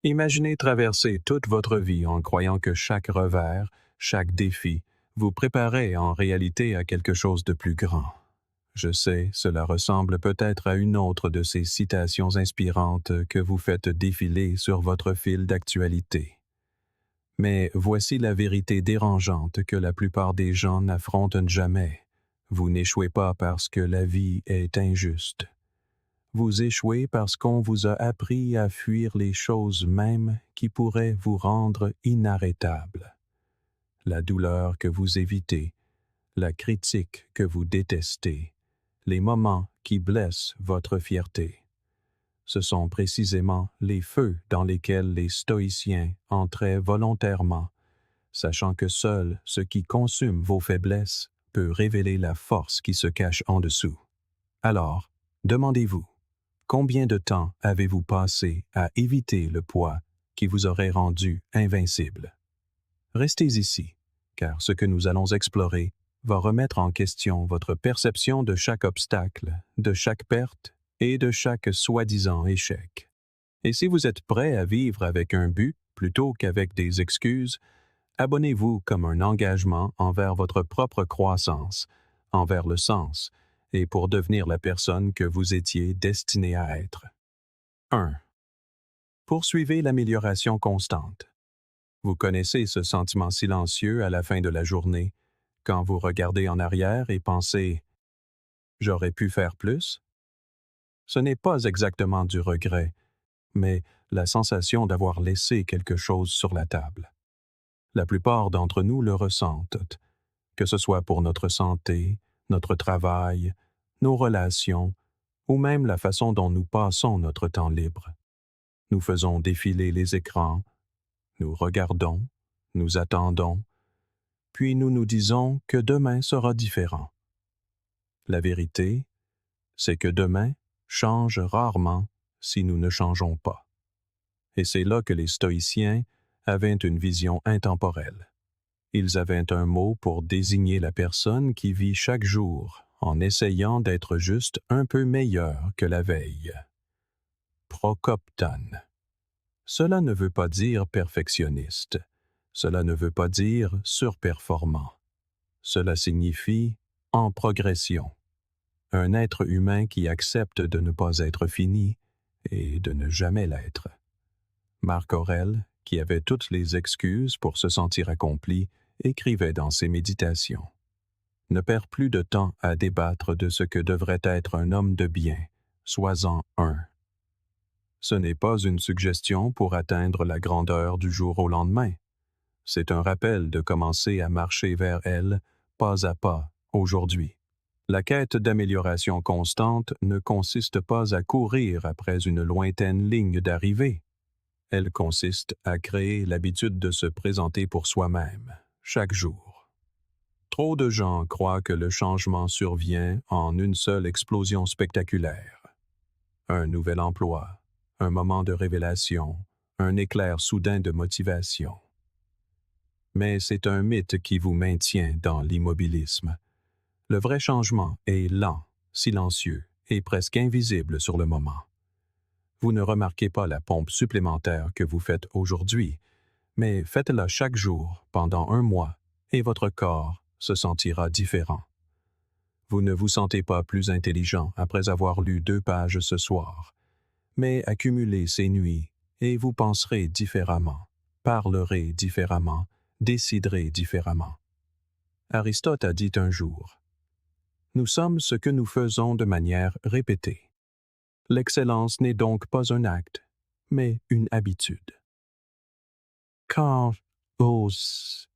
Imaginez traverser toute votre vie en croyant que chaque revers, chaque défi, vous préparait en réalité à quelque chose de plus grand. Je sais, cela ressemble peut-être à une autre de ces citations inspirantes que vous faites défiler sur votre fil d'actualité. Mais voici la vérité dérangeante que la plupart des gens n'affrontent jamais. Vous n'échouez pas parce que la vie est injuste. Vous échouez parce qu'on vous a appris à fuir les choses mêmes qui pourraient vous rendre inarrêtable. La douleur que vous évitez, la critique que vous détestez, les moments qui blessent votre fierté. Ce sont précisément les feux dans lesquels les stoïciens entraient volontairement, sachant que seul ce qui consume vos faiblesses peut révéler la force qui se cache en dessous. Alors, demandez-vous, combien de temps avez-vous passé à éviter le poids qui vous aurait rendu invincible? Restez ici, car ce que nous allons explorer va remettre en question votre perception de chaque obstacle, de chaque perte et de chaque soi-disant échec. Et si vous êtes prêt à vivre avec un but plutôt qu'avec des excuses, abonnez-vous comme un engagement envers votre propre croissance, envers le sens, et pour devenir la personne que vous étiez destiné à être. 1. Poursuivez l'amélioration constante. Vous connaissez ce sentiment silencieux à la fin de la journée, quand vous regardez en arrière et pensez « J'aurais pu faire plus ». Ce n'est pas exactement du regret, mais la sensation d'avoir laissé quelque chose sur la table. La plupart d'entre nous le ressentent, que ce soit pour notre santé, notre travail, nos relations, ou même la façon dont nous passons notre temps libre. Nous faisons défiler les écrans, nous regardons, nous attendons, puis nous nous disons que demain sera différent. La vérité, c'est que demain change rarement si nous ne changeons pas. Et c'est là que les stoïciens avaient une vision intemporelle. Ils avaient un mot pour désigner la personne qui vit chaque jour en essayant d'être juste un peu meilleur que la veille. Prokopton. Cela ne veut pas dire perfectionniste. Cela ne veut pas dire surperformant. Cela signifie en progression. Un être humain qui accepte de ne pas être fini et de ne jamais l'être. Marc Aurèle, qui avait toutes les excuses pour se sentir accompli, écrivait dans ses méditations. Ne perds plus de temps à débattre de ce que devrait être un homme de bien, sois-en un. Ce n'est pas une suggestion pour atteindre la grandeur du jour au lendemain. C'est un rappel de commencer à marcher vers elle, pas à pas, aujourd'hui. La quête d'amélioration constante ne consiste pas à courir après une lointaine ligne d'arrivée. Elle consiste à créer l'habitude de se présenter pour soi-même, chaque jour. Trop de gens croient que le changement survient en une seule explosion spectaculaire. Un nouvel emploi, un moment de révélation, un éclair soudain de motivation. Mais c'est un mythe qui vous maintient dans l'immobilisme. Le vrai changement est lent, silencieux et presque invisible sur le moment. Vous ne remarquez pas la pompe supplémentaire que vous faites aujourd'hui, mais faites-la chaque jour pendant un mois et votre corps se sentira différent. Vous ne vous sentez pas plus intelligent après avoir lu 2 pages ce soir, mais accumulez ces nuits et vous penserez différemment, parlerez différemment, déciderez différemment. Aristote a dit un jour, « Nous sommes ce que nous faisons de manière répétée. L'excellence n'est donc pas un acte, mais une habitude. » Quand ose.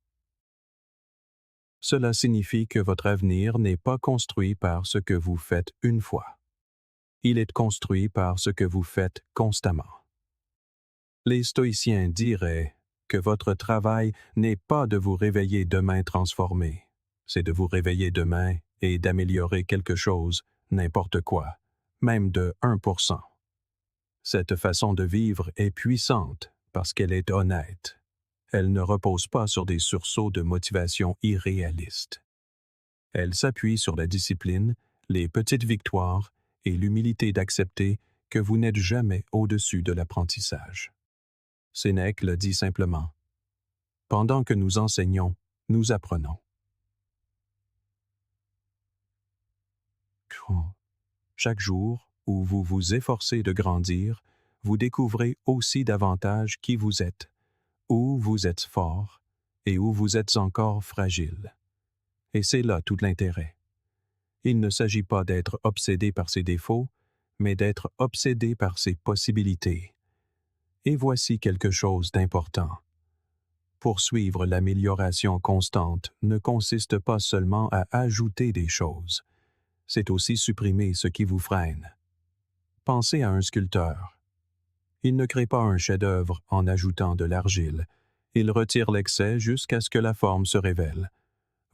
Cela signifie que votre avenir n'est pas construit par ce que vous faites une fois. Il est construit par ce que vous faites constamment. Les stoïciens diraient que votre travail n'est pas de vous réveiller demain transformé, c'est de vous réveiller demain et d'améliorer quelque chose, n'importe quoi, même de 1%. Cette façon de vivre est puissante parce qu'elle est honnête. Elle ne repose pas sur des sursauts de motivation irréalistes. Elle s'appuie sur la discipline, les petites victoires et l'humilité d'accepter que vous n'êtes jamais au-dessus de l'apprentissage. Sénèque le dit simplement. Pendant que nous enseignons, nous apprenons. Chaque jour où vous vous efforcez de grandir, vous découvrez aussi davantage qui vous êtes, où vous êtes fort et où vous êtes encore fragile. Et c'est là tout l'intérêt. Il ne s'agit pas d'être obsédé par ses défauts, mais d'être obsédé par ses possibilités. Et voici quelque chose d'important. Poursuivre l'amélioration constante ne consiste pas seulement à ajouter des choses, c'est aussi supprimer ce qui vous freine. Pensez à un sculpteur. Il ne crée pas un chef-d'œuvre en ajoutant de l'argile. Il retire l'excès jusqu'à ce que la forme se révèle.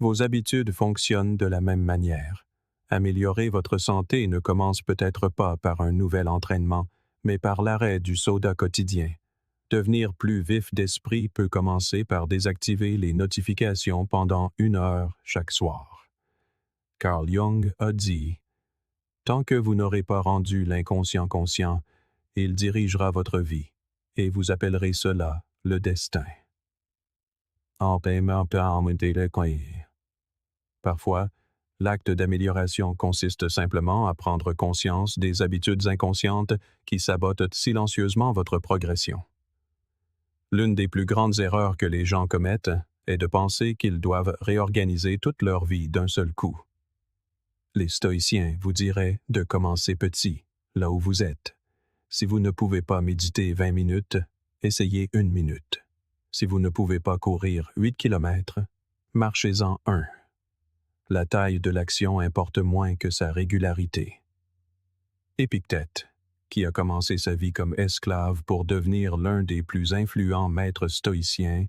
Vos habitudes fonctionnent de la même manière. Améliorer votre santé ne commence peut-être pas par un nouvel entraînement, mais par l'arrêt du soda quotidien. Devenir plus vif d'esprit peut commencer par désactiver les notifications pendant 1 heure chaque soir. Carl Jung a dit « Tant que vous n'aurez pas rendu l'inconscient conscient, il dirigera votre vie, et vous appellerez cela le destin. » Parfois, l'acte d'amélioration consiste simplement à prendre conscience des habitudes inconscientes qui sabotent silencieusement votre progression. L'une des plus grandes erreurs que les gens commettent est de penser qu'ils doivent réorganiser toute leur vie d'un seul coup. Les stoïciens vous diraient de commencer petit, là où vous êtes. Si vous ne pouvez pas méditer 20 minutes, essayez 1 minute. Si vous ne pouvez pas courir 8 kilomètres, marchez-en 1. La taille de l'action importe moins que sa régularité. Épictète, qui a commencé sa vie comme esclave pour devenir l'un des plus influents maîtres stoïciens,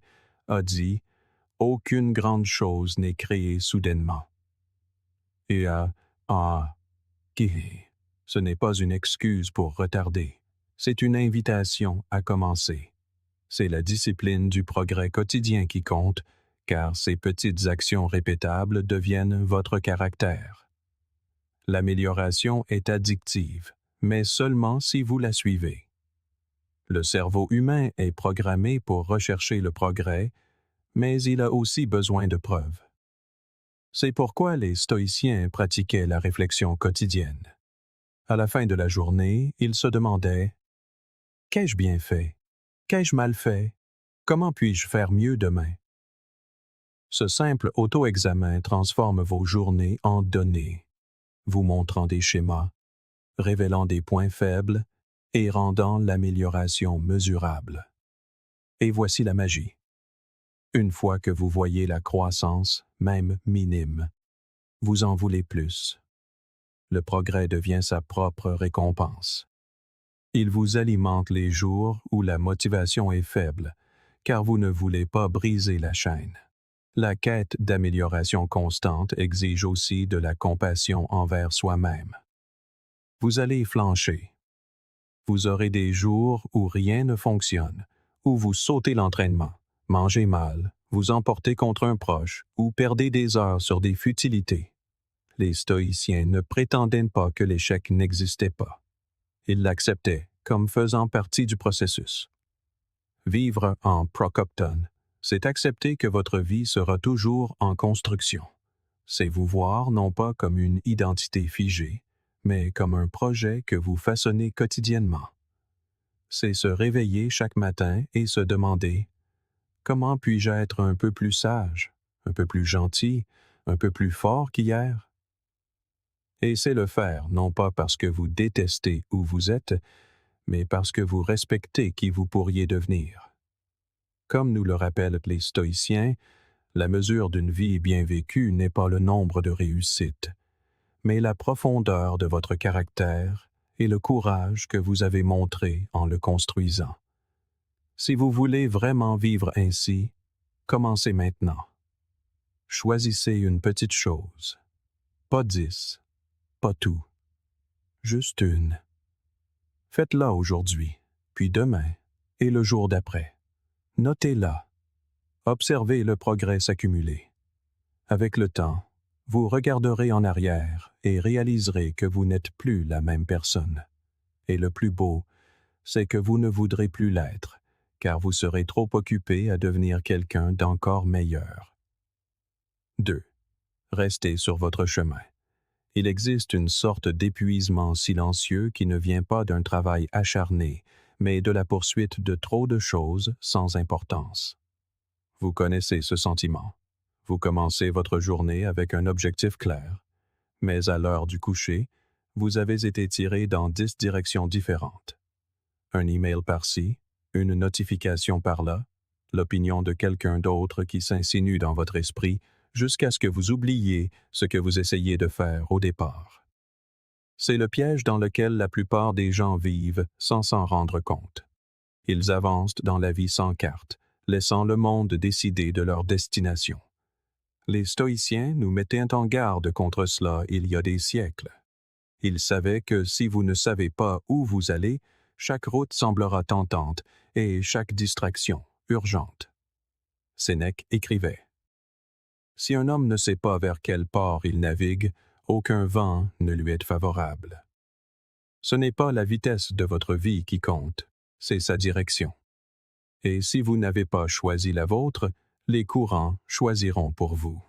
a dit « Aucune grande chose n'est créée soudainement. » Et ce n'est pas une excuse pour retarder, c'est une invitation à commencer. C'est la discipline du progrès quotidien qui compte, car ces petites actions répétables deviennent votre caractère. L'amélioration est addictive, mais seulement si vous la suivez. Le cerveau humain est programmé pour rechercher le progrès, mais il a aussi besoin de preuves. C'est pourquoi les stoïciens pratiquaient la réflexion quotidienne. À la fin de la journée, ils se demandaient « Qu'ai-je bien fait? Qu'ai-je mal fait? Comment puis-je faire mieux demain? » Ce simple auto-examen transforme vos journées en données, vous montrant des schémas, révélant des points faibles et rendant l'amélioration mesurable. Et voici la magie. Une fois que vous voyez la croissance, même minime, vous en voulez plus. Le progrès devient sa propre récompense. Il vous alimente les jours où la motivation est faible, car vous ne voulez pas briser la chaîne. La quête d'amélioration constante exige aussi de la compassion envers soi-même. Vous allez flancher. Vous aurez des jours où rien ne fonctionne, où vous sautez l'entraînement, mangez mal, vous emportez contre un proche ou perdez des heures sur des futilités. Les stoïciens ne prétendaient pas que l'échec n'existait pas. Ils l'acceptaient comme faisant partie du processus. Vivre en Procopton, c'est accepter que votre vie sera toujours en construction. C'est vous voir non pas comme une identité figée, mais comme un projet que vous façonnez quotidiennement. C'est se réveiller chaque matin et se demander « Comment puis-je être un peu plus sage, un peu plus gentil, un peu plus fort qu'hier? » Et c'est le faire non pas parce que vous détestez où vous êtes, mais parce que vous respectez qui vous pourriez devenir. Comme nous le rappellent les stoïciens, la mesure d'une vie bien vécue n'est pas le nombre de réussites, mais la profondeur de votre caractère et le courage que vous avez montré en le construisant. Si vous voulez vraiment vivre ainsi, commencez maintenant. Choisissez une petite chose. Pas 10, pas tout. Juste une. Faites-la aujourd'hui, puis demain et le jour d'après. Notez-la. Observez le progrès s'accumuler. Avec le temps, vous regarderez en arrière et réaliserez que vous n'êtes plus la même personne. Et le plus beau, c'est que vous ne voudrez plus l'être, car vous serez trop occupé à devenir quelqu'un d'encore meilleur. 2. Restez sur votre chemin. Il existe une sorte d'épuisement silencieux qui ne vient pas d'un travail acharné, mais de la poursuite de trop de choses sans importance. Vous connaissez ce sentiment. Vous commencez votre journée avec un objectif clair, mais à l'heure du coucher, vous avez été tiré dans 10 directions différentes. Un email par-ci, une notification par-là, l'opinion de quelqu'un d'autre qui s'insinue dans votre esprit jusqu'à ce que vous oubliez ce que vous essayez de faire au départ. C'est le piège dans lequel la plupart des gens vivent sans s'en rendre compte. Ils avancent dans la vie sans carte, laissant le monde décider de leur destination. Les stoïciens nous mettaient en garde contre cela il y a des siècles. Ils savaient que si vous ne savez pas où vous allez, chaque route semblera tentante et chaque distraction urgente. Sénèque écrivait: « Si un homme ne sait pas vers quel port il navigue, aucun vent ne lui est favorable. » Ce n'est pas la vitesse de votre vie qui compte, c'est sa direction. Et si vous n'avez pas choisi la vôtre, les courants choisiront pour vous.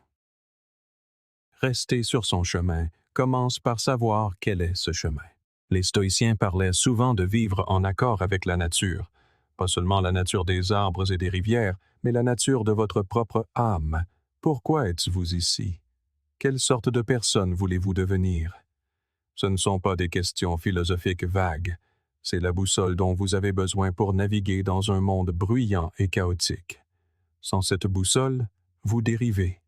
Rester sur son chemin commence par savoir quel est ce chemin. Les stoïciens parlaient souvent de vivre en accord avec la nature, pas seulement la nature des arbres et des rivières, mais la nature de votre propre âme. Pourquoi êtes-vous ici? Quelle sorte de personne voulez-vous devenir? Ce ne sont pas des questions philosophiques vagues, c'est la boussole dont vous avez besoin pour naviguer dans un monde bruyant et chaotique. Sans cette boussole, vous dérivez.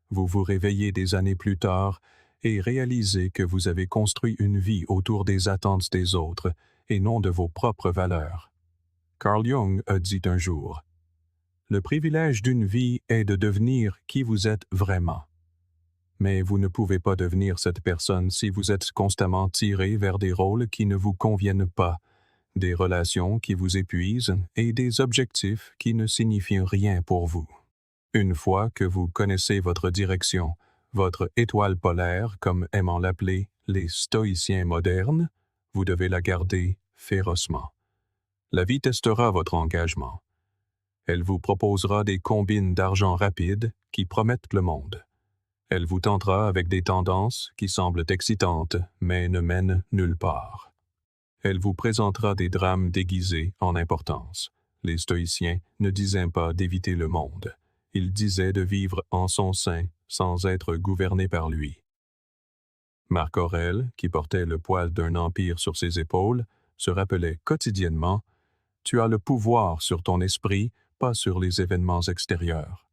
Vous vous réveillez des années plus tard et réalisez que vous avez construit une vie autour des attentes des autres et non de vos propres valeurs. Carl Jung a dit un jour: « Le privilège d'une vie est de devenir qui vous êtes vraiment. Mais vous ne pouvez pas devenir cette personne si vous êtes constamment tiré vers des rôles qui ne vous conviennent pas, des relations qui vous épuisent et des objectifs qui ne signifient rien pour vous. Une fois que vous connaissez votre direction, votre étoile polaire, comme aimant l'appeler les stoïciens modernes, vous devez la garder férocement. La vie testera votre engagement. Elle vous proposera des combines d'argent rapide qui promettent le monde. Elle vous tentera avec des tendances qui semblent excitantes, mais ne mènent nulle part. Elle vous présentera des drames déguisés en importance. Les stoïciens ne disaient pas d'éviter le monde. Ils disaient de vivre en son sein sans être gouverné par lui. Marc Aurèle, qui portait le poids d'un empire sur ses épaules, se rappelait quotidiennement: « Tu as le pouvoir sur ton esprit, pas sur les événements extérieurs.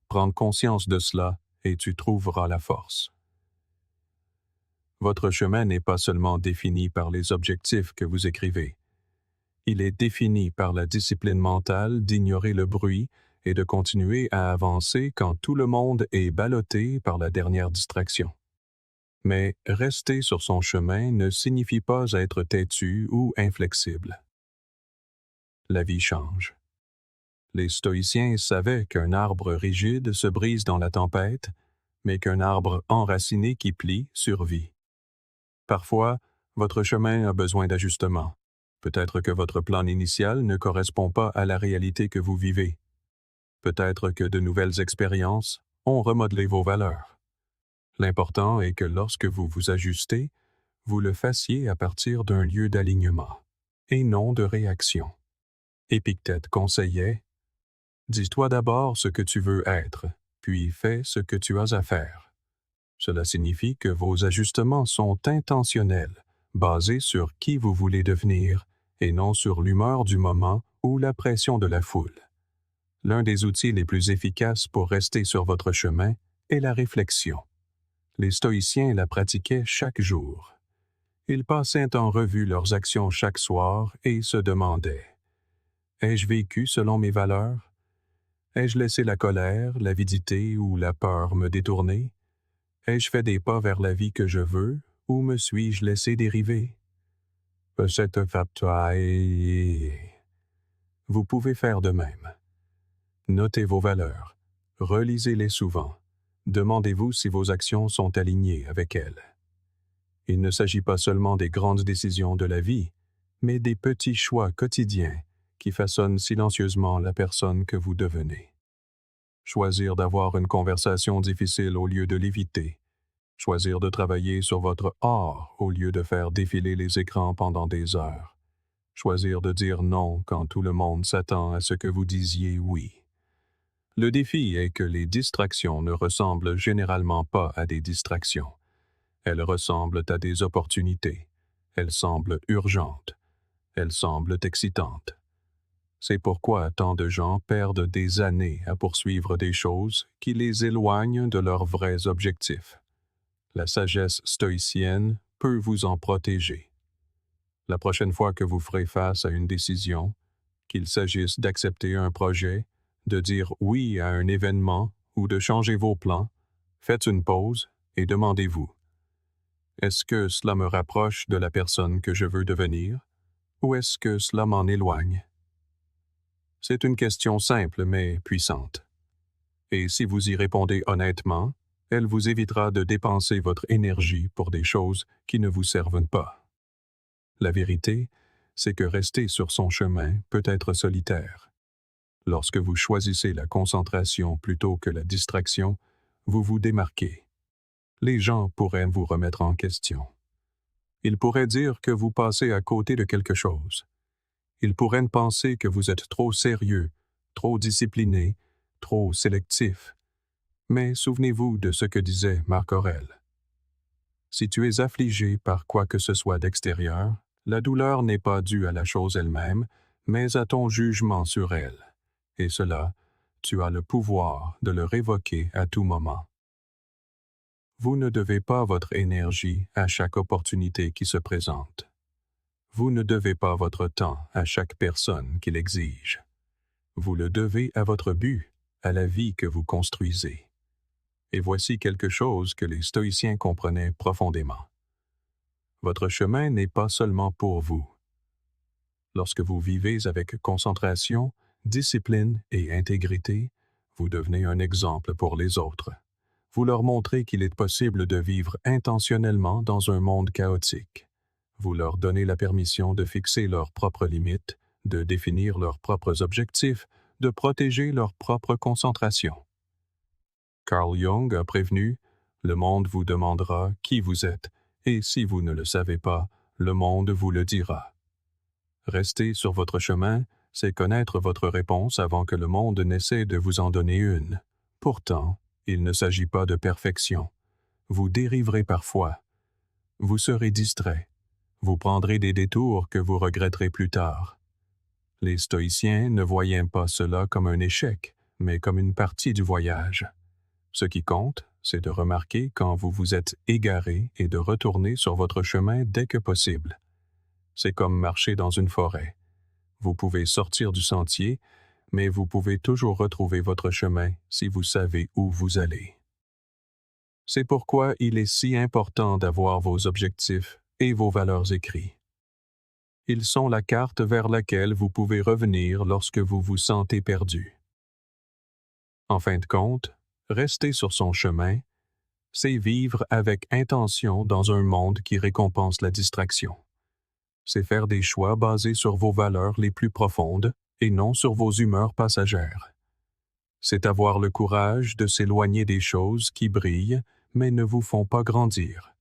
Prends conscience de cela et tu trouveras la force. » Votre chemin n'est pas seulement défini par les objectifs que vous écrivez. Il est défini par la discipline mentale d'ignorer le bruit et de continuer à avancer quand tout le monde est ballotté par la dernière distraction. Mais rester sur son chemin ne signifie pas être têtu ou inflexible. La vie change. Les stoïciens savaient qu'un arbre rigide se brise dans la tempête, mais qu'un arbre enraciné qui plie survit. Parfois, votre chemin a besoin d'ajustement. Peut-être que votre plan initial ne correspond pas à la réalité que vous vivez. Peut-être que de nouvelles expériences ont remodelé vos valeurs. L'important est que lorsque vous vous ajustez, vous le fassiez à partir d'un lieu d'alignement, et non de réaction. Épictète conseillait: « Dis-toi d'abord ce que tu veux être, puis fais ce que tu as à faire. » Cela signifie que vos ajustements sont intentionnels, basés sur qui vous voulez devenir, et non sur l'humeur du moment ou la pression de la foule. L'un des outils les plus efficaces pour rester sur votre chemin est la réflexion. Les stoïciens la pratiquaient chaque jour. Ils passaient en revue leurs actions chaque soir et se demandaient: « Ai-je vécu selon mes valeurs? Ai-je laissé la colère, l'avidité ou la peur me détourner? Ai-je fait des pas vers la vie que je veux ou me suis-je laissé dériver? » Vous pouvez faire de même. Notez vos valeurs, relisez-les souvent. Demandez-vous si vos actions sont alignées avec elles. Il ne s'agit pas seulement des grandes décisions de la vie, mais des petits choix quotidiens qui façonnent silencieusement la personne que vous devenez. Choisir d'avoir une conversation difficile au lieu de l'éviter. Choisir de travailler sur votre art au lieu de faire défiler les écrans pendant des heures. Choisir de dire non quand tout le monde s'attend à ce que vous disiez oui. Le défi est que les distractions ne ressemblent généralement pas à des distractions. Elles ressemblent à des opportunités. Elles semblent urgentes. Elles semblent excitantes. C'est pourquoi tant de gens perdent des années à poursuivre des choses qui les éloignent de leurs vrais objectifs. La sagesse stoïcienne peut vous en protéger. La prochaine fois que vous ferez face à une décision, qu'il s'agisse d'accepter un projet, de dire oui à un événement ou de changer vos plans, faites une pause et demandez-vous: est-ce que cela me rapproche de la personne que je veux devenir ou est-ce que cela m'en éloigne? C'est une question simple mais puissante. Et si vous y répondez honnêtement, elle vous évitera de dépenser votre énergie pour des choses qui ne vous servent pas. La vérité, c'est que rester sur son chemin peut être solitaire. Lorsque vous choisissez la concentration plutôt que la distraction, vous vous démarquez. Les gens pourraient vous remettre en question. Ils pourraient dire que vous passez à côté de quelque chose. Ils pourraient penser que vous êtes trop sérieux, trop discipliné, trop sélectif. Mais souvenez-vous de ce que disait Marc Aurèle. Si tu es affligé par quoi que ce soit d'extérieur, la douleur n'est pas due à la chose elle-même, mais à ton jugement sur elle. Et cela, tu as le pouvoir de le révoquer à tout moment. Vous ne devez pas votre énergie à chaque opportunité qui se présente. Vous ne devez pas votre temps à chaque personne qui l'exige. Vous le devez à votre but, à la vie que vous construisez. Et voici quelque chose que les stoïciens comprenaient profondément. Votre chemin n'est pas seulement pour vous. Lorsque vous vivez avec concentration, discipline et intégrité, vous devenez un exemple pour les autres. Vous leur montrez qu'il est possible de vivre intentionnellement dans un monde chaotique. Vous leur donnez la permission de fixer leurs propres limites, de définir leurs propres objectifs, de protéger leur propre concentration. Carl Jung a prévenu, le monde vous demandera qui vous êtes, et si vous ne le savez pas, le monde vous le dira. Rester sur votre chemin, c'est connaître votre réponse avant que le monde n'essaie de vous en donner une. Pourtant, il ne s'agit pas de perfection. Vous dériverez parfois. Vous serez distrait. Vous prendrez des détours que vous regretterez plus tard. Les stoïciens ne voyaient pas cela comme un échec, mais comme une partie du voyage. Ce qui compte, c'est de remarquer quand vous vous êtes égaré et de retourner sur votre chemin dès que possible. C'est comme marcher dans une forêt. Vous pouvez sortir du sentier, mais vous pouvez toujours retrouver votre chemin si vous savez où vous allez. C'est pourquoi il est si important d'avoir vos objectifs et vos valeurs écrits. Ils sont la carte vers laquelle vous pouvez revenir lorsque vous vous sentez perdu. En fin de compte, rester sur son chemin, c'est vivre avec intention dans un monde qui récompense la distraction. C'est faire des choix basés sur vos valeurs les plus profondes et non sur vos humeurs passagères. C'est avoir le courage de s'éloigner des choses qui brillent mais ne vous font pas grandir.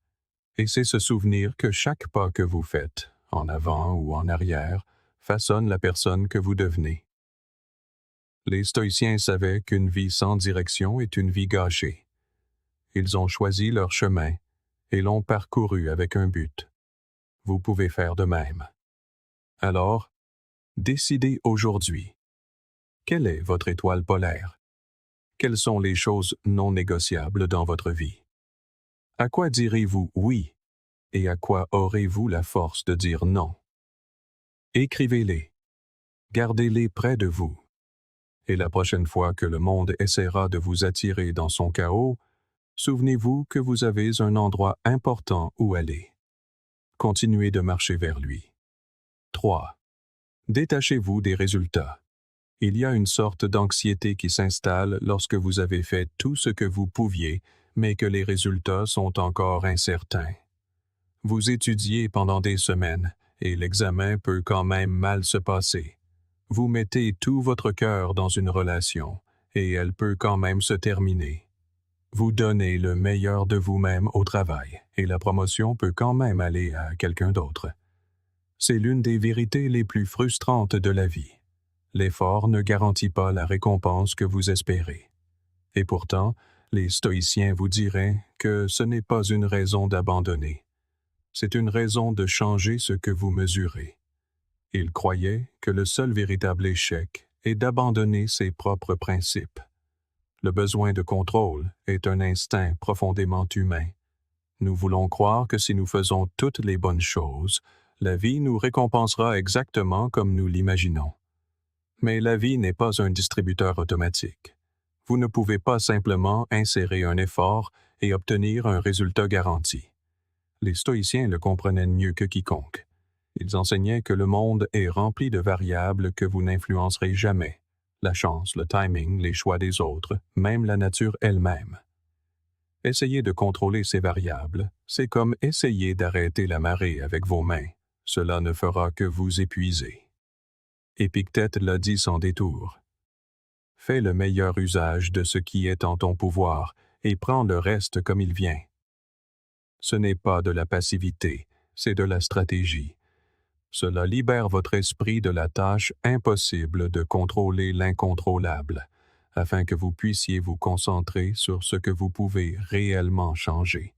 Et c'est se souvenir que chaque pas que vous faites, en avant ou en arrière, façonne la personne que vous devenez. Les stoïciens savaient qu'une vie sans direction est une vie gâchée. Ils ont choisi leur chemin et l'ont parcouru avec un but. Vous pouvez faire de même. Alors, décidez aujourd'hui. Quelle est votre étoile polaire? Quelles sont les choses non négociables dans votre vie? À quoi direz-vous oui et à quoi aurez-vous la force de dire non? Écrivez-les. Gardez-les près de vous. Et la prochaine fois que le monde essaiera de vous attirer dans son chaos, souvenez-vous que vous avez un endroit important où aller. Continuez de marcher vers lui. 3. Détachez-vous des résultats. Il y a une sorte d'anxiété qui s'installe lorsque vous avez fait tout ce que vous pouviez, mais que les résultats sont encore incertains. Vous étudiez pendant des semaines, et l'examen peut quand même mal se passer. Vous mettez tout votre cœur dans une relation, et elle peut quand même se terminer. Vous donnez le meilleur de vous-même au travail, et la promotion peut quand même aller à quelqu'un d'autre. C'est l'une des vérités les plus frustrantes de la vie. L'effort ne garantit pas la récompense que vous espérez. Et pourtant, les stoïciens vous diraient que ce n'est pas une raison d'abandonner. C'est une raison de changer ce que vous mesurez. Ils croyaient que le seul véritable échec est d'abandonner ses propres principes. Le besoin de contrôle est un instinct profondément humain. Nous voulons croire que si nous faisons toutes les bonnes choses, la vie nous récompensera exactement comme nous l'imaginons. Mais la vie n'est pas un distributeur automatique. Vous ne pouvez pas simplement insérer un effort et obtenir un résultat garanti. Les stoïciens le comprenaient mieux que quiconque. Ils enseignaient que le monde est rempli de variables que vous n'influencerez jamais. La chance, le timing, les choix des autres, même la nature elle-même. Essayer de contrôler ces variables, c'est comme essayer d'arrêter la marée avec vos mains. Cela ne fera que vous épuiser. Épictète l'a dit sans détour. Fais le meilleur usage de ce qui est en ton pouvoir et prends le reste comme il vient. Ce n'est pas de la passivité, c'est de la stratégie. Cela libère votre esprit de la tâche impossible de contrôler l'incontrôlable, afin que vous puissiez vous concentrer sur ce que vous pouvez réellement changer.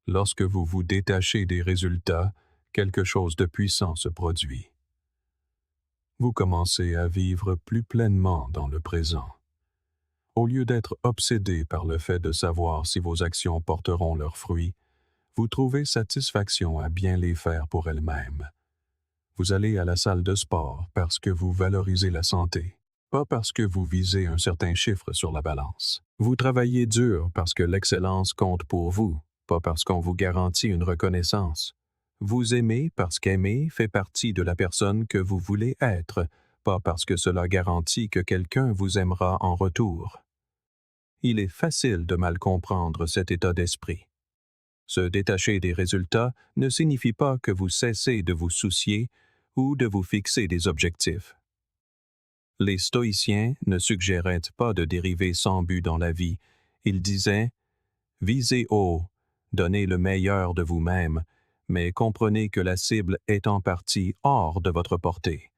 Lorsque vous vous détachez des résultats, quelque chose de puissant se produit. Vous commencez à vivre plus pleinement dans le présent. Au lieu d'être obsédé par le fait de savoir si vos actions porteront leurs fruits, vous trouvez satisfaction à bien les faire pour elles-mêmes. Vous allez à la salle de sport parce que vous valorisez la santé, pas parce que vous visez un certain chiffre sur la balance. Vous travaillez dur parce que l'excellence compte pour vous, pas parce qu'on vous garantit une reconnaissance. Vous aimez parce qu'aimer fait partie de la personne que vous voulez être, pas parce que cela garantit que quelqu'un vous aimera en retour. Il est facile de mal comprendre cet état d'esprit. Se détacher des résultats ne signifie pas que vous cessez de vous soucier ou de vous fixer des objectifs. Les stoïciens ne suggéraient pas de dériver sans but dans la vie. Ils disaient « Visez haut, donnez le meilleur de vous-même, mais comprenez que la cible est en partie hors de votre portée.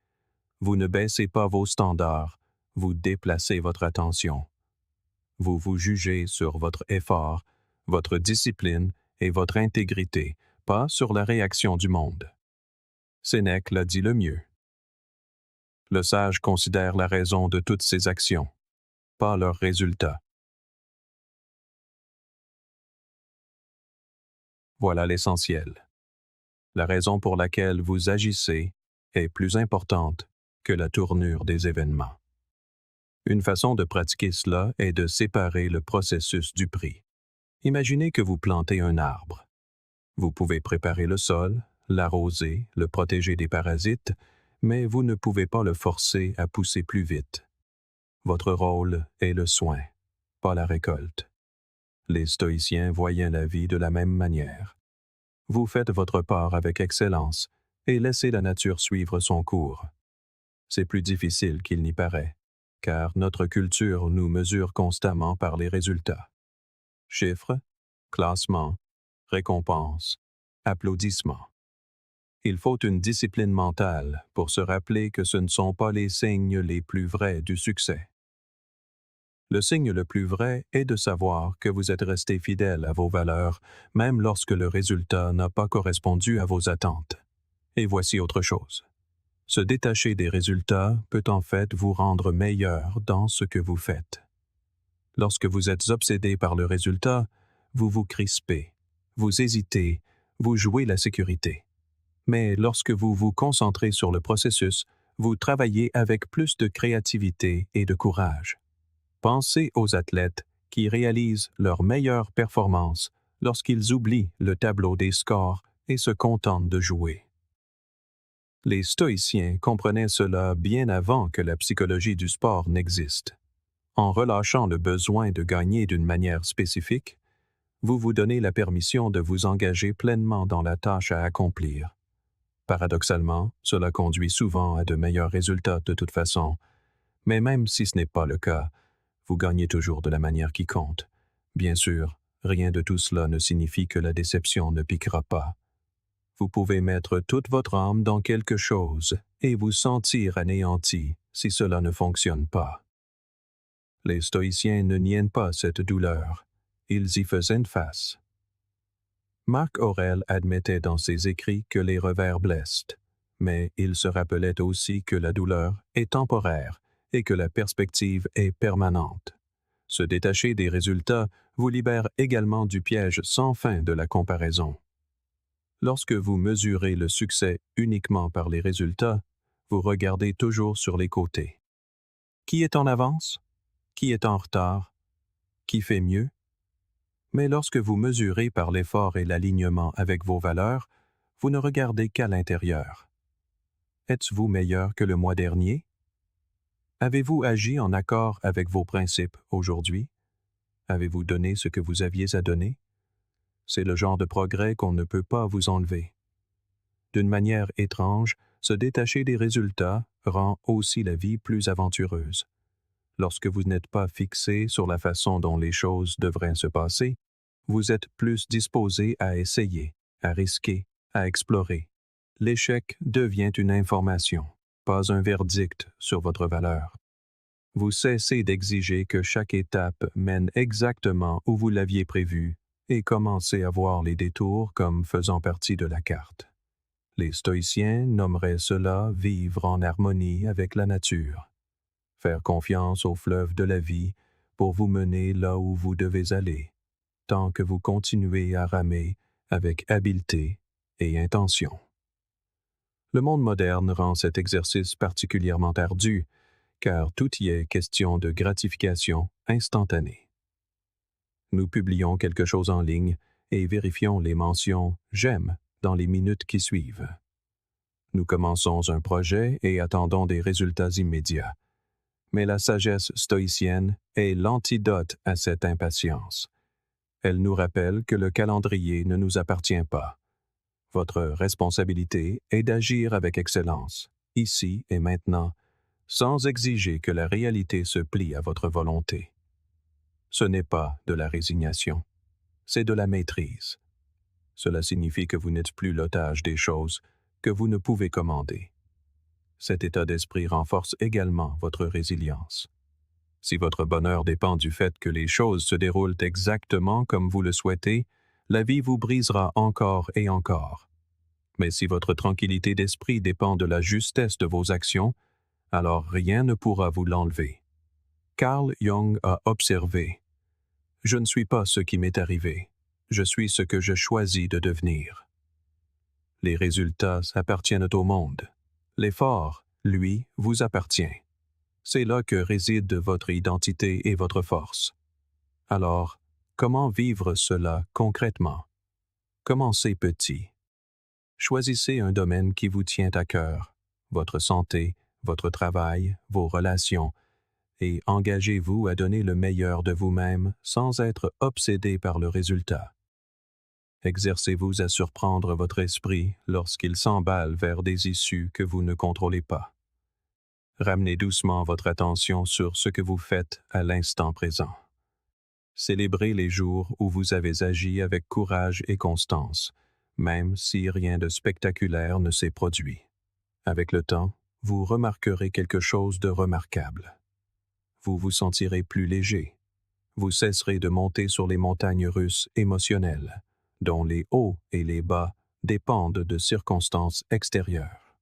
Vous ne baissez pas vos standards, vous déplacez votre attention. Vous vous jugez sur votre effort, votre discipline et votre intégrité, pas sur la réaction du monde. » Sénèque l'a dit le mieux. Le sage considère la raison de toutes ses actions, pas leurs résultats. Voilà l'essentiel. La raison pour laquelle vous agissez est plus importante que la tournure des événements. Une façon de pratiquer cela est de séparer le processus du prix. Imaginez que vous plantez un arbre. Vous pouvez préparer le sol, l'arroser, le protéger des parasites, mais vous ne pouvez pas le forcer à pousser plus vite. Votre rôle est le soin, pas la récolte. Les stoïciens voyaient la vie de la même manière. Vous faites votre part avec excellence et laissez la nature suivre son cours. C'est plus difficile qu'il n'y paraît, car notre culture nous mesure constamment par les résultats. Chiffres, classements, récompenses, applaudissements. Il faut une discipline mentale pour se rappeler que ce ne sont pas les signes les plus vrais du succès. Le signe le plus vrai est de savoir que vous êtes resté fidèle à vos valeurs, même lorsque le résultat n'a pas correspondu à vos attentes. Et voici autre chose. Se détacher des résultats peut en fait vous rendre meilleur dans ce que vous faites. Lorsque vous êtes obsédé par le résultat, vous vous crispez, vous hésitez, vous jouez la sécurité. Mais lorsque vous vous concentrez sur le processus, vous travaillez avec plus de créativité et de courage. Pensez aux athlètes qui réalisent leur meilleure performance lorsqu'ils oublient le tableau des scores et se contentent de jouer. Les stoïciens comprenaient cela bien avant que la psychologie du sport n'existe. En relâchant le besoin de gagner d'une manière spécifique, vous vous donnez la permission de vous engager pleinement dans la tâche à accomplir. Paradoxalement, cela conduit souvent à de meilleurs résultats de toute façon. Mais même si ce n'est pas le cas, vous gagnez toujours de la manière qui compte. Bien sûr, rien de tout cela ne signifie que la déception ne piquera pas. Vous pouvez mettre toute votre âme dans quelque chose et vous sentir anéanti si cela ne fonctionne pas. Les stoïciens ne niaient pas cette douleur. Ils y faisaient face. Marc Aurèle admettait dans ses écrits que les revers blessent, mais il se rappelait aussi que la douleur est temporaire et que la perspective est permanente. Se détacher des résultats vous libère également du piège sans fin de la comparaison. Lorsque vous mesurez le succès uniquement par les résultats, vous regardez toujours sur les côtés. Qui est en avance? Qui est en retard? Qui fait mieux? Mais lorsque vous mesurez par l'effort et l'alignement avec vos valeurs, vous ne regardez qu'à l'intérieur. Êtes-vous meilleur que le mois dernier? Avez-vous agi en accord avec vos principes aujourd'hui? Avez-vous donné ce que vous aviez à donner? C'est le genre de progrès qu'on ne peut pas vous enlever. D'une manière étrange, se détacher des résultats rend aussi la vie plus aventureuse. Lorsque vous n'êtes pas fixé sur la façon dont les choses devraient se passer, vous êtes plus disposé à essayer, à risquer, à explorer. L'échec devient une information, pas un verdict sur votre valeur. Vous cessez d'exiger que chaque étape mène exactement où vous l'aviez prévu et commencez à voir les détours comme faisant partie de la carte. Les stoïciens nommeraient cela vivre en harmonie avec la nature. Faire confiance au fleuve de la vie pour vous mener là où vous devez aller, tant que vous continuez à ramer avec habileté et intention. Le monde moderne rend cet exercice particulièrement ardu, car tout y est question de gratification instantanée. Nous publions quelque chose en ligne et vérifions les mentions « j'aime » dans les minutes qui suivent. Nous commençons un projet et attendons des résultats immédiats. Mais la sagesse stoïcienne est l'antidote à cette impatience. Elle nous rappelle que le calendrier ne nous appartient pas. Votre responsabilité est d'agir avec excellence, ici et maintenant, sans exiger que la réalité se plie à votre volonté. Ce n'est pas de la résignation, c'est de la maîtrise. Cela signifie que vous n'êtes plus l'otage des choses que vous ne pouvez commander. Cet état d'esprit renforce également votre résilience. Si votre bonheur dépend du fait que les choses se déroulent exactement comme vous le souhaitez, la vie vous brisera encore et encore. Mais si votre tranquillité d'esprit dépend de la justesse de vos actions, alors rien ne pourra vous l'enlever. Carl Jung a observé « Je ne suis pas ce qui m'est arrivé, je suis ce que je choisis de devenir. » Les résultats appartiennent au monde. L'effort, lui, vous appartient. C'est là que réside votre identité et votre force. Alors, comment vivre cela concrètement? Commencez petit. Choisissez un domaine qui vous tient à cœur, votre santé, votre travail, vos relations, et engagez-vous à donner le meilleur de vous-même sans être obsédé par le résultat. Exercez-vous à surprendre votre esprit lorsqu'il s'emballe vers des issues que vous ne contrôlez pas. Ramenez doucement votre attention sur ce que vous faites à l'instant présent. Célébrez les jours où vous avez agi avec courage et constance, même si rien de spectaculaire ne s'est produit. Avec le temps, vous remarquerez quelque chose de remarquable. Vous vous sentirez plus léger. Vous cesserez de monter sur les montagnes russes émotionnelles, dont les hauts et les bas dépendent de circonstances extérieures.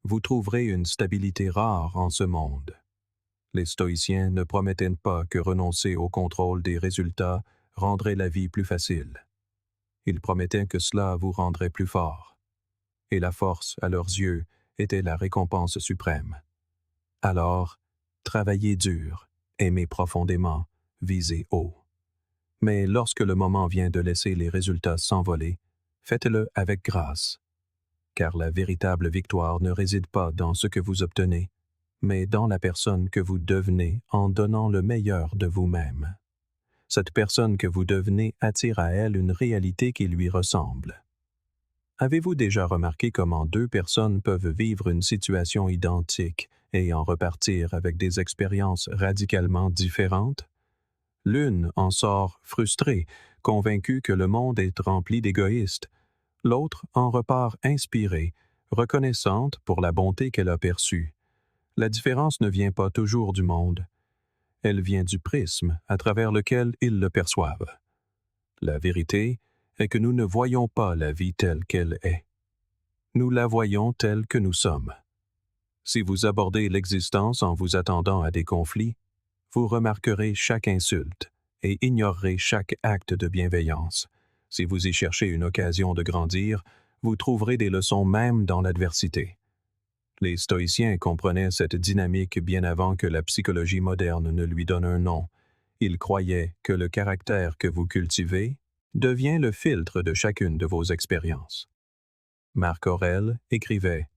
Vous trouverez une stabilité rare en ce monde. Les stoïciens ne promettaient pas que renoncer au contrôle des résultats rendrait la vie plus facile. Ils promettaient que cela vous rendrait plus fort. Et la force, à leurs yeux, était la récompense suprême. Alors, travaillez dur, aimez profondément, visez haut. Mais lorsque le moment vient de laisser les résultats s'envoler, faites-le avec grâce. Car la véritable victoire ne réside pas dans ce que vous obtenez, mais dans la personne que vous devenez en donnant le meilleur de vous-même. Cette personne que vous devenez attire à elle une réalité qui lui ressemble. Avez-vous déjà remarqué comment deux personnes peuvent vivre une situation identique et en repartir avec des expériences radicalement différentes? L'une en sort frustrée, convaincue que le monde est rempli d'égoïstes. L'autre en repart inspirée, reconnaissante pour la bonté qu'elle a perçue. La différence ne vient pas toujours du monde. Elle vient du prisme à travers lequel ils le perçoivent. La vérité est que nous ne voyons pas la vie telle qu'elle est. Nous la voyons telle que nous sommes. Si vous abordez l'existence en vous attendant à des conflits, vous remarquerez chaque insulte et ignorerez chaque acte de bienveillance. Si vous y cherchez une occasion de grandir, vous trouverez des leçons même dans l'adversité. Les stoïciens comprenaient cette dynamique bien avant que la psychologie moderne ne lui donne un nom. Ils croyaient que le caractère que vous cultivez devient le filtre de chacune de vos expériences. Marc Aurèle écrivait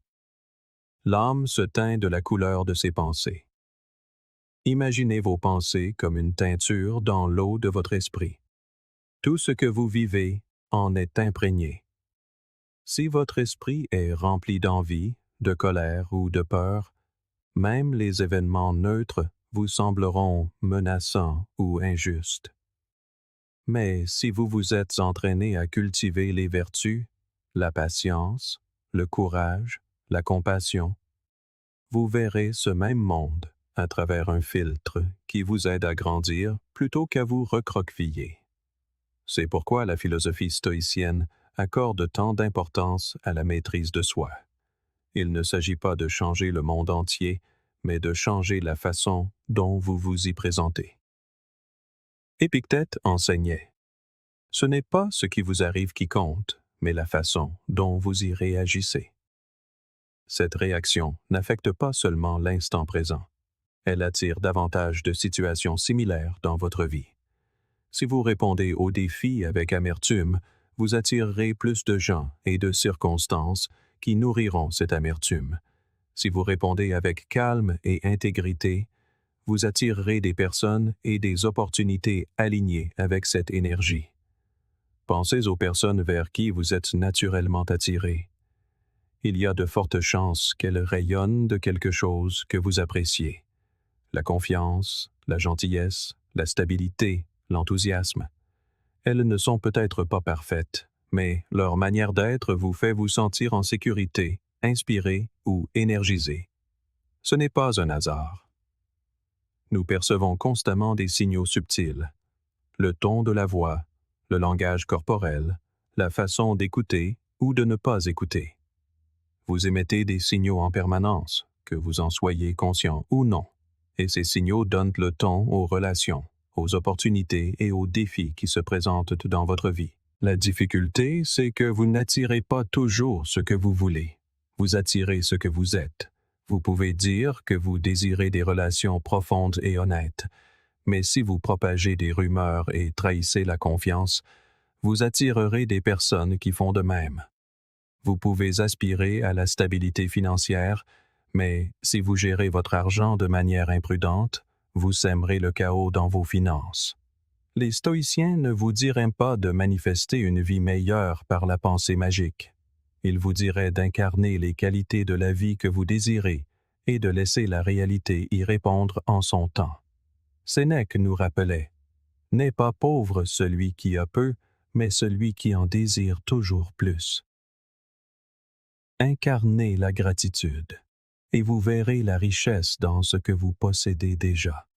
« L'âme se teint de la couleur de ses pensées. » Imaginez vos pensées comme une teinture dans l'eau de votre esprit. Tout ce que vous vivez en est imprégné. Si votre esprit est rempli d'envie, de colère ou de peur, même les événements neutres vous sembleront menaçants ou injustes. Mais si vous vous êtes entraîné à cultiver les vertus, la patience, le courage, la compassion, vous verrez ce même monde à travers un filtre qui vous aide à grandir plutôt qu'à vous recroqueviller. C'est pourquoi la philosophie stoïcienne accorde tant d'importance à la maîtrise de soi. Il ne s'agit pas de changer le monde entier, mais de changer la façon dont vous vous y présentez. Épictète enseignait « Ce n'est pas ce qui vous arrive qui compte, mais la façon dont vous y réagissez. » Cette réaction n'affecte pas seulement l'instant présent. Elle attire davantage de situations similaires dans votre vie. Si vous répondez aux défis avec amertume, vous attirerez plus de gens et de circonstances qui nourriront cette amertume. Si vous répondez avec calme et intégrité, vous attirerez des personnes et des opportunités alignées avec cette énergie. Pensez aux personnes vers qui vous êtes naturellement attiré. Il y a de fortes chances qu'elles rayonnent de quelque chose que vous appréciez. La confiance, la gentillesse, la stabilité, l'enthousiasme. Elles ne sont peut-être pas parfaites, mais leur manière d'être vous fait vous sentir en sécurité, inspiré ou énergisé. Ce n'est pas un hasard. Nous percevons constamment des signaux subtils. Le ton de la voix, le langage corporel, la façon d'écouter ou de ne pas écouter. Vous émettez des signaux en permanence, que vous en soyez conscient ou non, et ces signaux donnent le ton aux relations, aux opportunités et aux défis qui se présentent dans votre vie. La difficulté, c'est que vous n'attirez pas toujours ce que vous voulez. Vous attirez ce que vous êtes. Vous pouvez dire que vous désirez des relations profondes et honnêtes, mais si vous propagez des rumeurs et trahissez la confiance, vous attirerez des personnes qui font de même. Vous pouvez aspirer à la stabilité financière, mais si vous gérez votre argent de manière imprudente, vous sèmerez le chaos dans vos finances. Les stoïciens ne vous diraient pas de manifester une vie meilleure par la pensée magique. Ils vous diraient d'incarner les qualités de la vie que vous désirez et de laisser la réalité y répondre en son temps. Sénèque nous rappelait « N'est pas pauvre celui qui a peu, mais celui qui en désire toujours plus. » Incarnez la gratitude, et vous verrez la richesse dans ce que vous possédez déjà.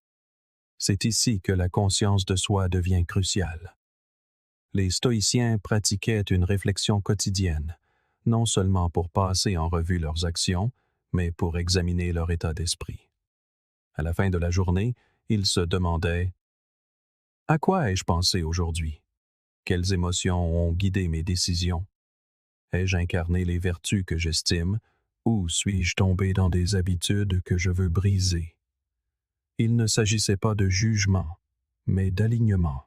C'est ici que la conscience de soi devient cruciale. Les stoïciens pratiquaient une réflexion quotidienne, non seulement pour passer en revue leurs actions, mais pour examiner leur état d'esprit. À la fin de la journée, ils se demandaient « À quoi ai-je pensé aujourd'hui? Quelles émotions ont guidé mes décisions? Ai-je incarné les vertus que j'estime, ou suis-je tombé dans des habitudes que je veux briser? » Il ne s'agissait pas de jugement, mais d'alignement.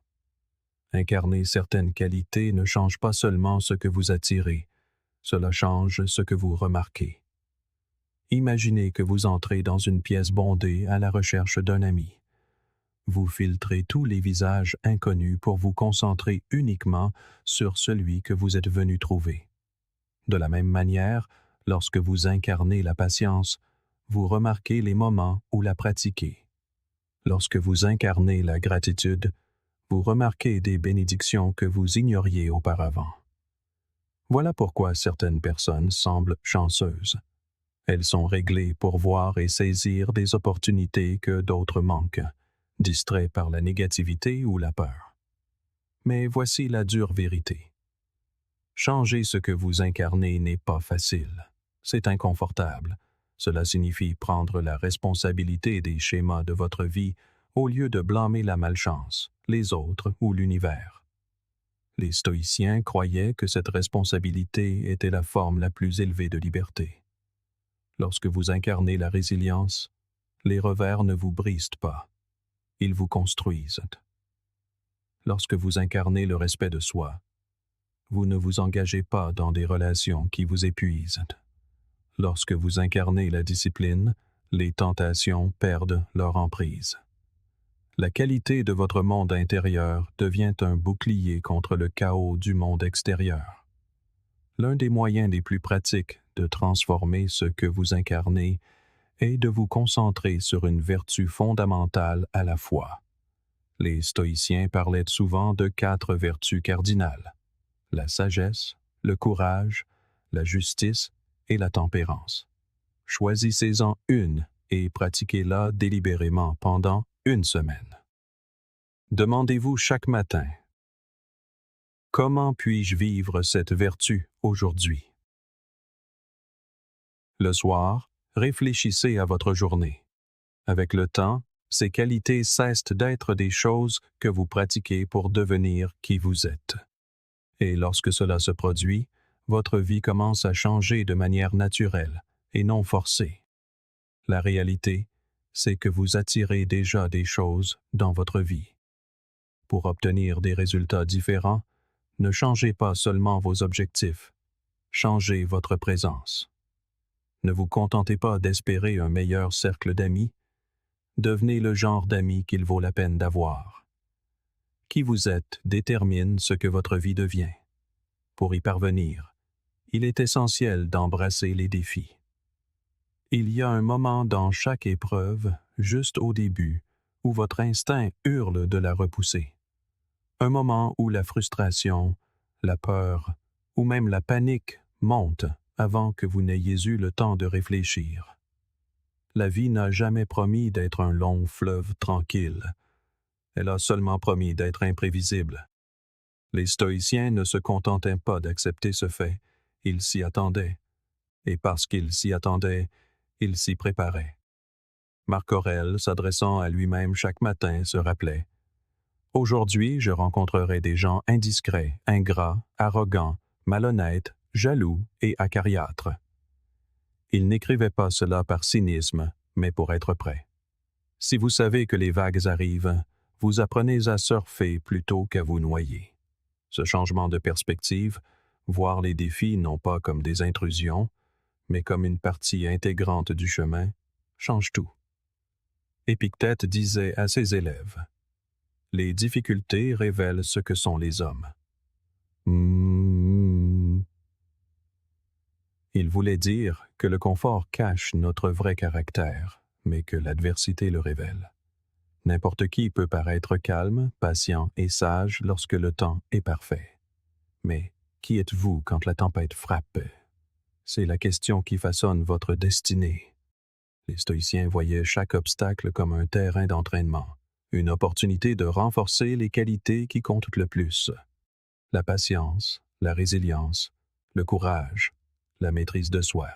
Incarner certaines qualités ne change pas seulement ce que vous attirez, cela change ce que vous remarquez. Imaginez que vous entrez dans une pièce bondée à la recherche d'un ami. Vous filtrez tous les visages inconnus pour vous concentrer uniquement sur celui que vous êtes venu trouver. De la même manière, lorsque vous incarnez la patience, vous remarquez les moments où la pratiquez. Lorsque vous incarnez la gratitude, vous remarquez des bénédictions que vous ignoriez auparavant. Voilà pourquoi certaines personnes semblent chanceuses. Elles sont réglées pour voir et saisir des opportunités que d'autres manquent, distraits par la négativité ou la peur. Mais voici la dure vérité. Changer ce que vous incarnez n'est pas facile. C'est inconfortable. Cela signifie prendre la responsabilité des schémas de votre vie au lieu de blâmer la malchance, les autres ou l'univers. Les stoïciens croyaient que cette responsabilité était la forme la plus élevée de liberté. Lorsque vous incarnez la résilience, les revers ne vous brisent pas, ils vous construisent. Lorsque vous incarnez le respect de soi, vous ne vous engagez pas dans des relations qui vous épuisent. Lorsque vous incarnez la discipline, les tentations perdent leur emprise. La qualité de votre monde intérieur devient un bouclier contre le chaos du monde extérieur. L'un des moyens les plus pratiques de transformer ce que vous incarnez est de vous concentrer sur une vertu fondamentale à la fois. Les stoïciens parlaient souvent de 4 vertus cardinales: la sagesse, le courage, la justice et la tempérance. Choisissez-en une et pratiquez-la délibérément pendant 1 semaine. Demandez-vous chaque matin: comment puis-je vivre cette vertu aujourd'hui? Le soir, réfléchissez à votre journée. Avec le temps, ces qualités cessent d'être des choses que vous pratiquez pour devenir qui vous êtes. Et lorsque cela se produit, votre vie commence à changer de manière naturelle et non forcée. La réalité, c'est que vous attirez déjà des choses dans votre vie. Pour obtenir des résultats différents, ne changez pas seulement vos objectifs, changez votre présence. Ne vous contentez pas d'espérer un meilleur cercle d'amis, devenez le genre d'amis qu'il vaut la peine d'avoir. Qui vous êtes détermine ce que votre vie devient. Pour y parvenir, il est essentiel d'embrasser les défis. Il y a un moment dans chaque épreuve, juste au début, où votre instinct hurle de la repousser. Un moment où la frustration, la peur ou même la panique montent avant que vous n'ayez eu le temps de réfléchir. La vie n'a jamais promis d'être un long fleuve tranquille. Elle a seulement promis d'être imprévisible. Les stoïciens ne se contentaient pas d'accepter ce fait, ils s'y attendaient. Et parce qu'ils s'y attendaient, ils s'y préparaient. Marc Aurèle, s'adressant à lui-même chaque matin, se rappelait: aujourd'hui, je rencontrerai des gens indiscrets, ingrats, arrogants, malhonnêtes, jaloux et acariâtres. Il n'écrivait pas cela par cynisme, mais pour être prêt. Si vous savez que les vagues arrivent, vous apprenez à surfer plutôt qu'à vous noyer. Ce changement de perspective, voir les défis non pas comme des intrusions, mais comme une partie intégrante du chemin, change tout. Épictète disait à ses élèves: les difficultés révèlent ce que sont les hommes. Il voulait dire que le confort cache notre vrai caractère, mais que l'adversité le révèle. N'importe qui peut paraître calme, patient et sage lorsque le temps est parfait. Mais qui êtes-vous quand la tempête frappe? C'est la question qui façonne votre destinée. Les stoïciens voyaient chaque obstacle comme un terrain d'entraînement, une opportunité de renforcer les qualités qui comptent le plus: la patience, la résilience, le courage, la maîtrise de soi.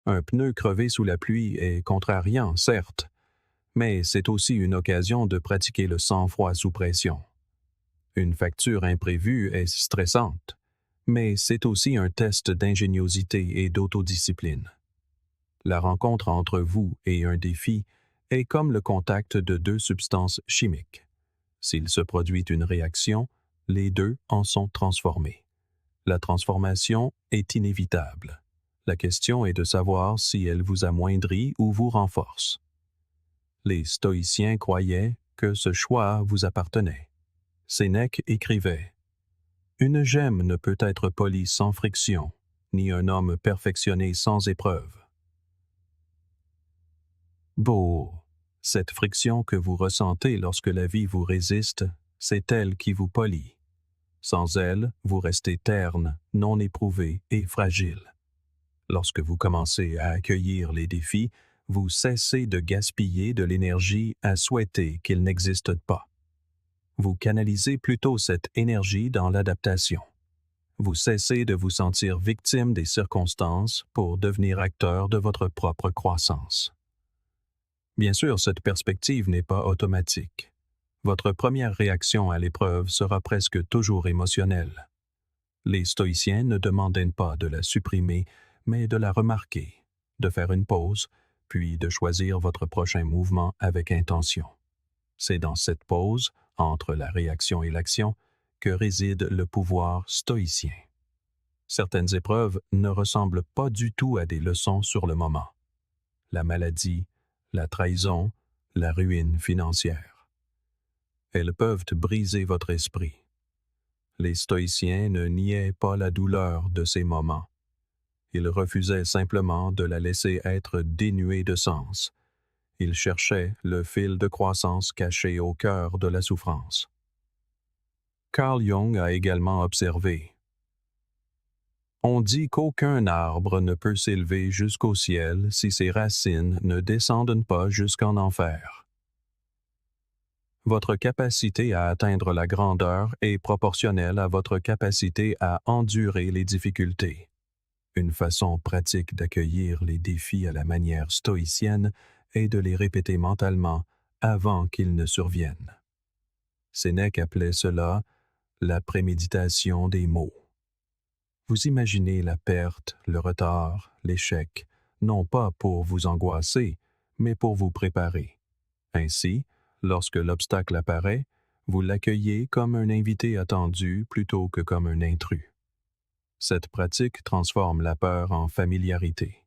Un pneu crevé sous la pluie est contrariant, certes, mais c'est aussi une occasion de pratiquer le sang-froid sous pression. Une facture imprévue est stressante, mais c'est aussi un test d'ingéniosité et d'autodiscipline. La rencontre entre vous et un défi est comme le contact de 2 substances chimiques. S'il se produit une réaction, les 2 en sont transformés. La transformation est inévitable. La question est de savoir si elle vous amoindrit ou vous renforce. Les stoïciens croyaient que ce choix vous appartenait. Sénèque écrivait: une gemme ne peut être polie sans friction, ni un homme perfectionné sans épreuve. Beau, cette friction que vous ressentez lorsque la vie vous résiste, c'est elle qui vous polit. Sans elle, vous restez terne, non éprouvé et fragile. Lorsque vous commencez à accueillir les défis, vous cessez de gaspiller de l'énergie à souhaiter qu'ils n'existent pas. Vous canalisez plutôt cette énergie dans l'adaptation. Vous cessez de vous sentir victime des circonstances pour devenir acteur de votre propre croissance. Bien sûr, cette perspective n'est pas automatique. Votre première réaction à l'épreuve sera presque toujours émotionnelle. Les stoïciens ne demandent pas de la supprimer, mais de la remarquer, de faire une pause, puis de choisir votre prochain mouvement avec intention. C'est dans cette pause, entre la réaction et l'action, que réside le pouvoir stoïcien. Certaines épreuves ne ressemblent pas du tout à des leçons sur le moment. La maladie, la trahison, la ruine financière. Elles peuvent briser votre esprit. Les stoïciens ne niaient pas la douleur de ces moments. Ils refusaient simplement de la laisser être dénuée de sens. Ils cherchaient le fil de croissance caché au cœur de la souffrance. Carl Jung a également observé: on dit qu'aucun arbre ne peut s'élever jusqu'au ciel si ses racines ne descendent pas jusqu'en enfer. Votre capacité à atteindre la grandeur est proportionnelle à votre capacité à endurer les difficultés. Une façon pratique d'accueillir les défis à la manière stoïcienne est de les répéter mentalement avant qu'ils ne surviennent. Sénèque appelait cela la préméditation des mots. Vous imaginez la perte, le retard, l'échec, non pas pour vous angoisser, mais pour vous préparer. Ainsi, lorsque l'obstacle apparaît, vous l'accueillez comme un invité attendu plutôt que comme un intrus. Cette pratique transforme la peur en familiarité.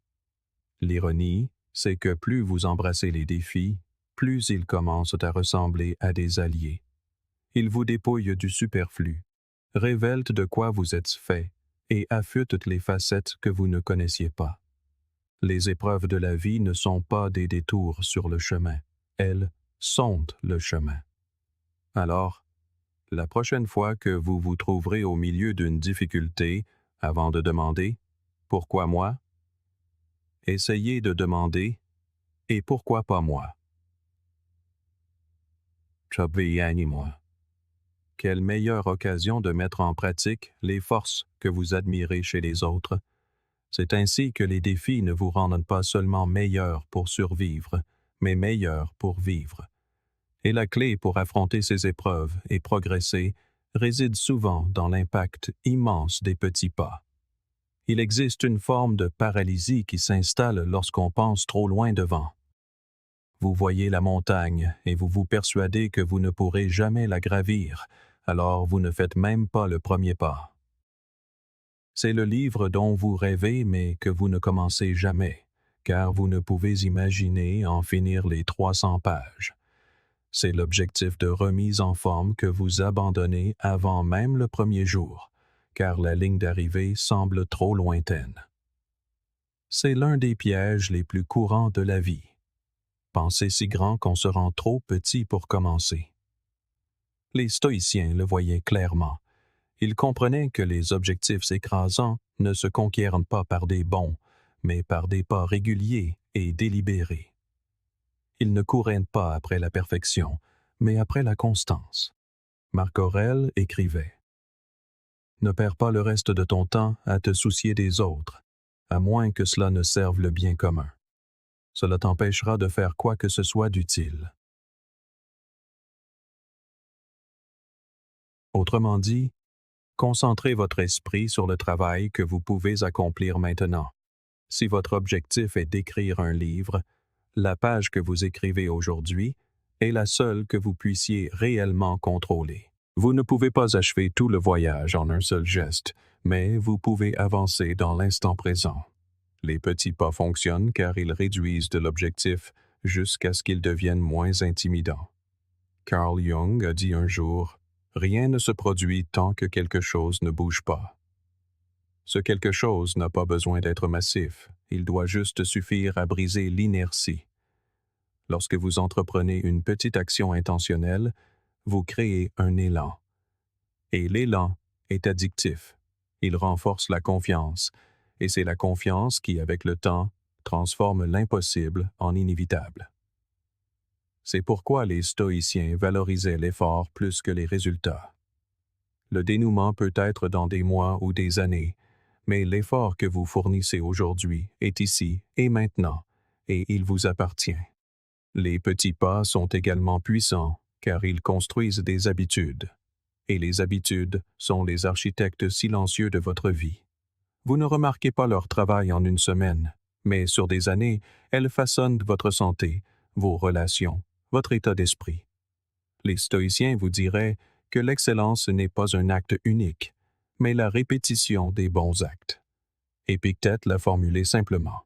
L'ironie, c'est que plus vous embrassez les défis, plus ils commencent à ressembler à des alliés. Ils vous dépouillent du superflu, révèlent de quoi vous êtes fait et affûtent les facettes que vous ne connaissiez pas. Les épreuves de la vie ne sont pas des détours sur le chemin, elles sont le chemin. Alors, la prochaine fois que vous vous trouverez au milieu d'une difficulté, avant de demander « Pourquoi moi ?», essayez de demander « Et pourquoi pas moi ?» moi. Quelle meilleure occasion de mettre en pratique les forces que vous admirez chez les autres. C'est ainsi que les défis ne vous rendent pas seulement meilleurs pour survivre, mais meilleurs pour vivre. Et la clé pour affronter ces épreuves et progresser réside souvent dans l'impact immense des petits pas. Il existe une forme de paralysie qui s'installe lorsqu'on pense trop loin devant. Vous voyez la montagne et vous vous persuadez que vous ne pourrez jamais la gravir, alors vous ne faites même pas le premier pas. C'est le livre dont vous rêvez mais que vous ne commencez jamais, car vous ne pouvez imaginer en finir les 300 pages. C'est l'objectif de remise en forme que vous abandonnez avant même le premier jour, car la ligne d'arrivée semble trop lointaine. C'est l'un des pièges les plus courants de la vie. Penser si grand qu'on se rend trop petit pour commencer. Les stoïciens le voyaient clairement. Ils comprenaient que les objectifs écrasants ne se conquièrent pas par des bonds, mais par des pas réguliers et délibérés. Ils ne couraient pas après la perfection, mais après la constance. Marc Aurèle écrivait: « Ne perds pas le reste de ton temps à te soucier des autres, à moins que cela ne serve le bien commun. Cela t'empêchera de faire quoi que ce soit d'utile. » Autrement dit, concentrez votre esprit sur le travail que vous pouvez accomplir maintenant. Si votre objectif est d'écrire un livre, la page que vous écrivez aujourd'hui est la seule que vous puissiez réellement contrôler. Vous ne pouvez pas achever tout le voyage en un seul geste, mais vous pouvez avancer dans l'instant présent. Les petits pas fonctionnent car ils réduisent de l'objectif jusqu'à ce qu'ils deviennent moins intimidants. Carl Jung a dit un jour: « Rien ne se produit tant que quelque chose ne bouge pas. » Ce quelque chose n'a pas besoin d'être massif, il doit juste suffire à briser l'inertie. Lorsque vous entreprenez une petite action intentionnelle, vous créez un élan. Et l'élan est addictif. Il renforce la confiance, et c'est la confiance qui, avec le temps, transforme l'impossible en inévitable. C'est pourquoi les stoïciens valorisaient l'effort plus que les résultats. Le dénouement peut être dans des mois ou des années, mais l'effort que vous fournissez aujourd'hui est ici et maintenant, et il vous appartient. Les petits pas sont également puissants, car ils construisent des habitudes. Et les habitudes sont les architectes silencieux de votre vie. Vous ne remarquez pas leur travail en une semaine, mais sur des années, elles façonnent votre santé, vos relations, votre état d'esprit. Les stoïciens vous diraient que l'excellence n'est pas un acte unique, mais la répétition des bons actes. Épictète l'a formulé simplement.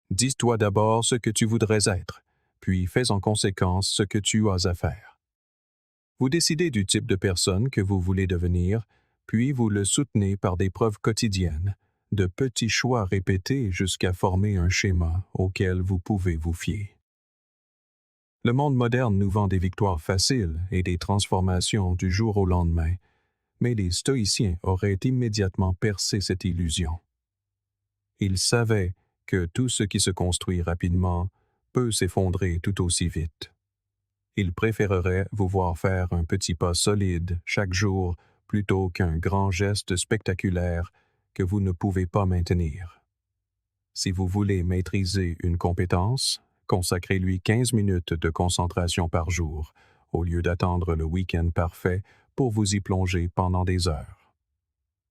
Dis-toi d'abord ce que tu voudrais être, puis fais en conséquence ce que tu as à faire. Vous décidez du type de personne que vous voulez devenir, puis vous le soutenez par des preuves quotidiennes, de petits choix répétés jusqu'à former un schéma auquel vous pouvez vous fier. Le monde moderne nous vend des victoires faciles et des transformations du jour au lendemain, mais les stoïciens auraient immédiatement percé cette illusion. Ils savaient que tout ce qui se construit rapidement peut s'effondrer tout aussi vite. Ils préféreraient vous voir faire un petit pas solide chaque jour plutôt qu'un grand geste spectaculaire que vous ne pouvez pas maintenir. Si vous voulez maîtriser une compétence, consacrez-lui 15 minutes de concentration par jour, au lieu d'attendre le week-end parfait pour vous y plonger pendant des heures.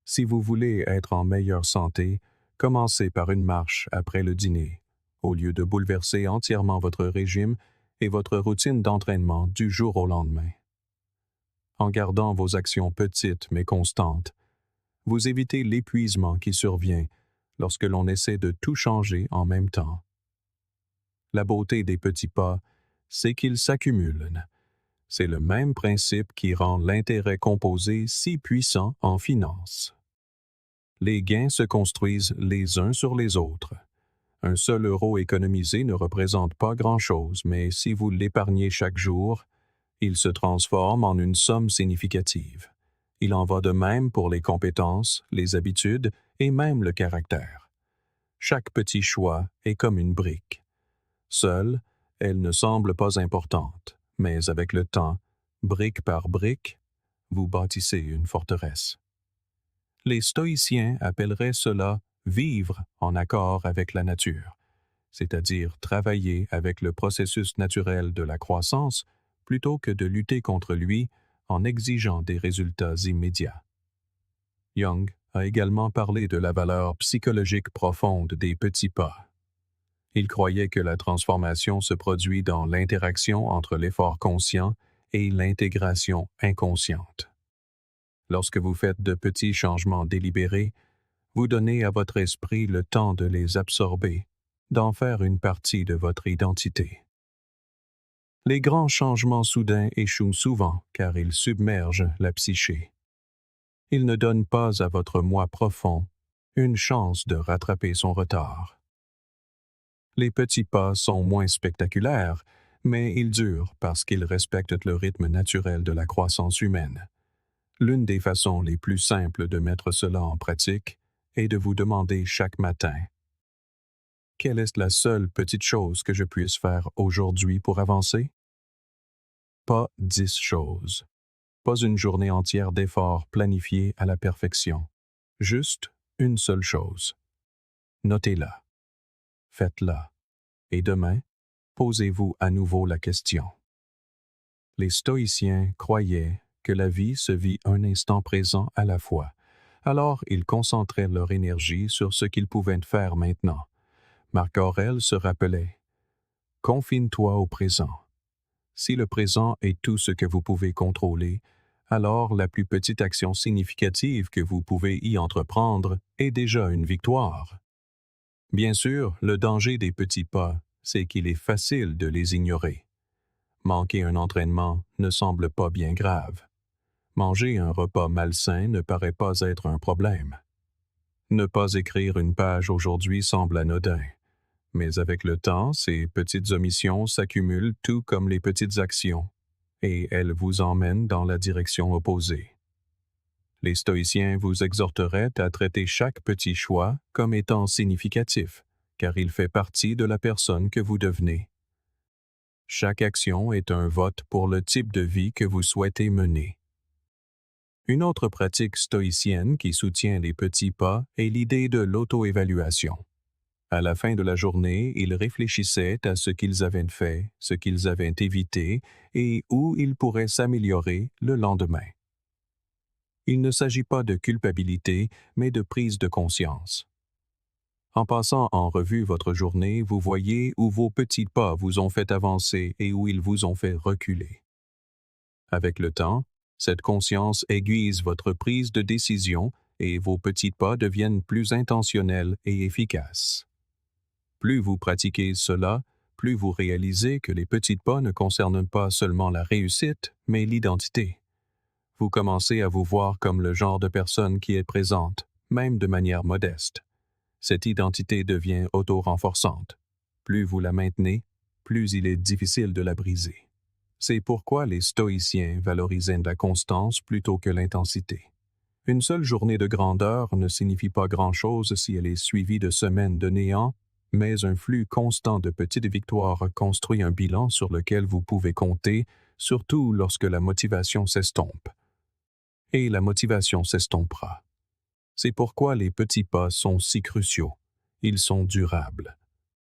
Si vous voulez être en meilleure santé, commencez par une marche après le dîner, au lieu de bouleverser entièrement votre régime et votre routine d'entraînement du jour au lendemain. En gardant vos actions petites mais constantes, vous évitez l'épuisement qui survient lorsque l'on essaie de tout changer en même temps. La beauté des petits pas, c'est qu'ils s'accumulent. C'est le même principe qui rend l'intérêt composé si puissant en finance. Les gains se construisent les uns sur les autres. Un seul euro économisé ne représente pas grand-chose, mais si vous l'épargnez chaque jour, il se transforme en une somme significative. Il en va de même pour les compétences, les habitudes et même le caractère. Chaque petit choix est comme une brique. Seule, elle ne semble pas importante, mais avec le temps, brique par brique, vous bâtissez une forteresse. Les stoïciens appelleraient cela vivre en accord avec la nature, c'est-à-dire travailler avec le processus naturel de la croissance plutôt que de lutter contre lui en exigeant des résultats immédiats. Jung a également parlé de la valeur psychologique profonde des petits pas. Il croyait que la transformation se produit dans l'interaction entre l'effort conscient et l'intégration inconsciente. Lorsque vous faites de petits changements délibérés, vous donnez à votre esprit le temps de les absorber, d'en faire une partie de votre identité. Les grands changements soudains échouent souvent car ils submergent la psyché. Ils ne donnent pas à votre moi profond une chance de rattraper son retard. Les petits pas sont moins spectaculaires, mais ils durent parce qu'ils respectent le rythme naturel de la croissance humaine. L'une des façons les plus simples de mettre cela en pratique est de vous demander chaque matin: quelle est la seule petite chose que je puisse faire aujourd'hui pour avancer? Pas 10 choses. Pas une journée entière d'efforts planifiés à la perfection. Juste une seule chose. Notez-la. Faites-la. Et demain, posez-vous à nouveau la question. Les stoïciens croyaient que la vie se vit un instant présent à la fois. Alors ils concentraient leur énergie sur ce qu'ils pouvaient faire maintenant. Marc Aurèle se rappelait: « Confine-toi au présent. Si le présent est tout ce que vous pouvez contrôler, alors la plus petite action significative que vous pouvez y entreprendre est déjà une victoire. » Bien sûr, le danger des petits pas, c'est qu'il est facile de les ignorer. Manquer un entraînement ne semble pas bien grave. Manger un repas malsain ne paraît pas être un problème. Ne pas écrire une page aujourd'hui semble anodin, mais avec le temps, ces petites omissions s'accumulent tout comme les petites actions, et elles vous emmènent dans la direction opposée. Les stoïciens vous exhorteraient à traiter chaque petit choix comme étant significatif, car il fait partie de la personne que vous devenez. Chaque action est un vote pour le type de vie que vous souhaitez mener. Une autre pratique stoïcienne qui soutient les petits pas est l'idée de l'auto-évaluation. À la fin de la journée, ils réfléchissaient à ce qu'ils avaient fait, ce qu'ils avaient évité et où ils pourraient s'améliorer le lendemain. Il ne s'agit pas de culpabilité, mais de prise de conscience. En passant en revue votre journée, vous voyez où vos petits pas vous ont fait avancer et où ils vous ont fait reculer. Avec le temps, cette conscience aiguise votre prise de décision et vos petits pas deviennent plus intentionnels et efficaces. Plus vous pratiquez cela, plus vous réalisez que les petits pas ne concernent pas seulement la réussite, mais l'identité. Vous commencez à vous voir comme le genre de personne qui est présente, même de manière modeste. Cette identité devient auto-renforçante. Plus vous la maintenez, plus il est difficile de la briser. C'est pourquoi les stoïciens valorisaient la constance plutôt que l'intensité. Une seule journée de grandeur ne signifie pas grand-chose si elle est suivie de semaines de néant, mais un flux constant de petites victoires construit un bilan sur lequel vous pouvez compter, surtout lorsque la motivation s'estompe. Et la motivation s'estompera. C'est pourquoi les petits pas sont si cruciaux. Ils sont durables.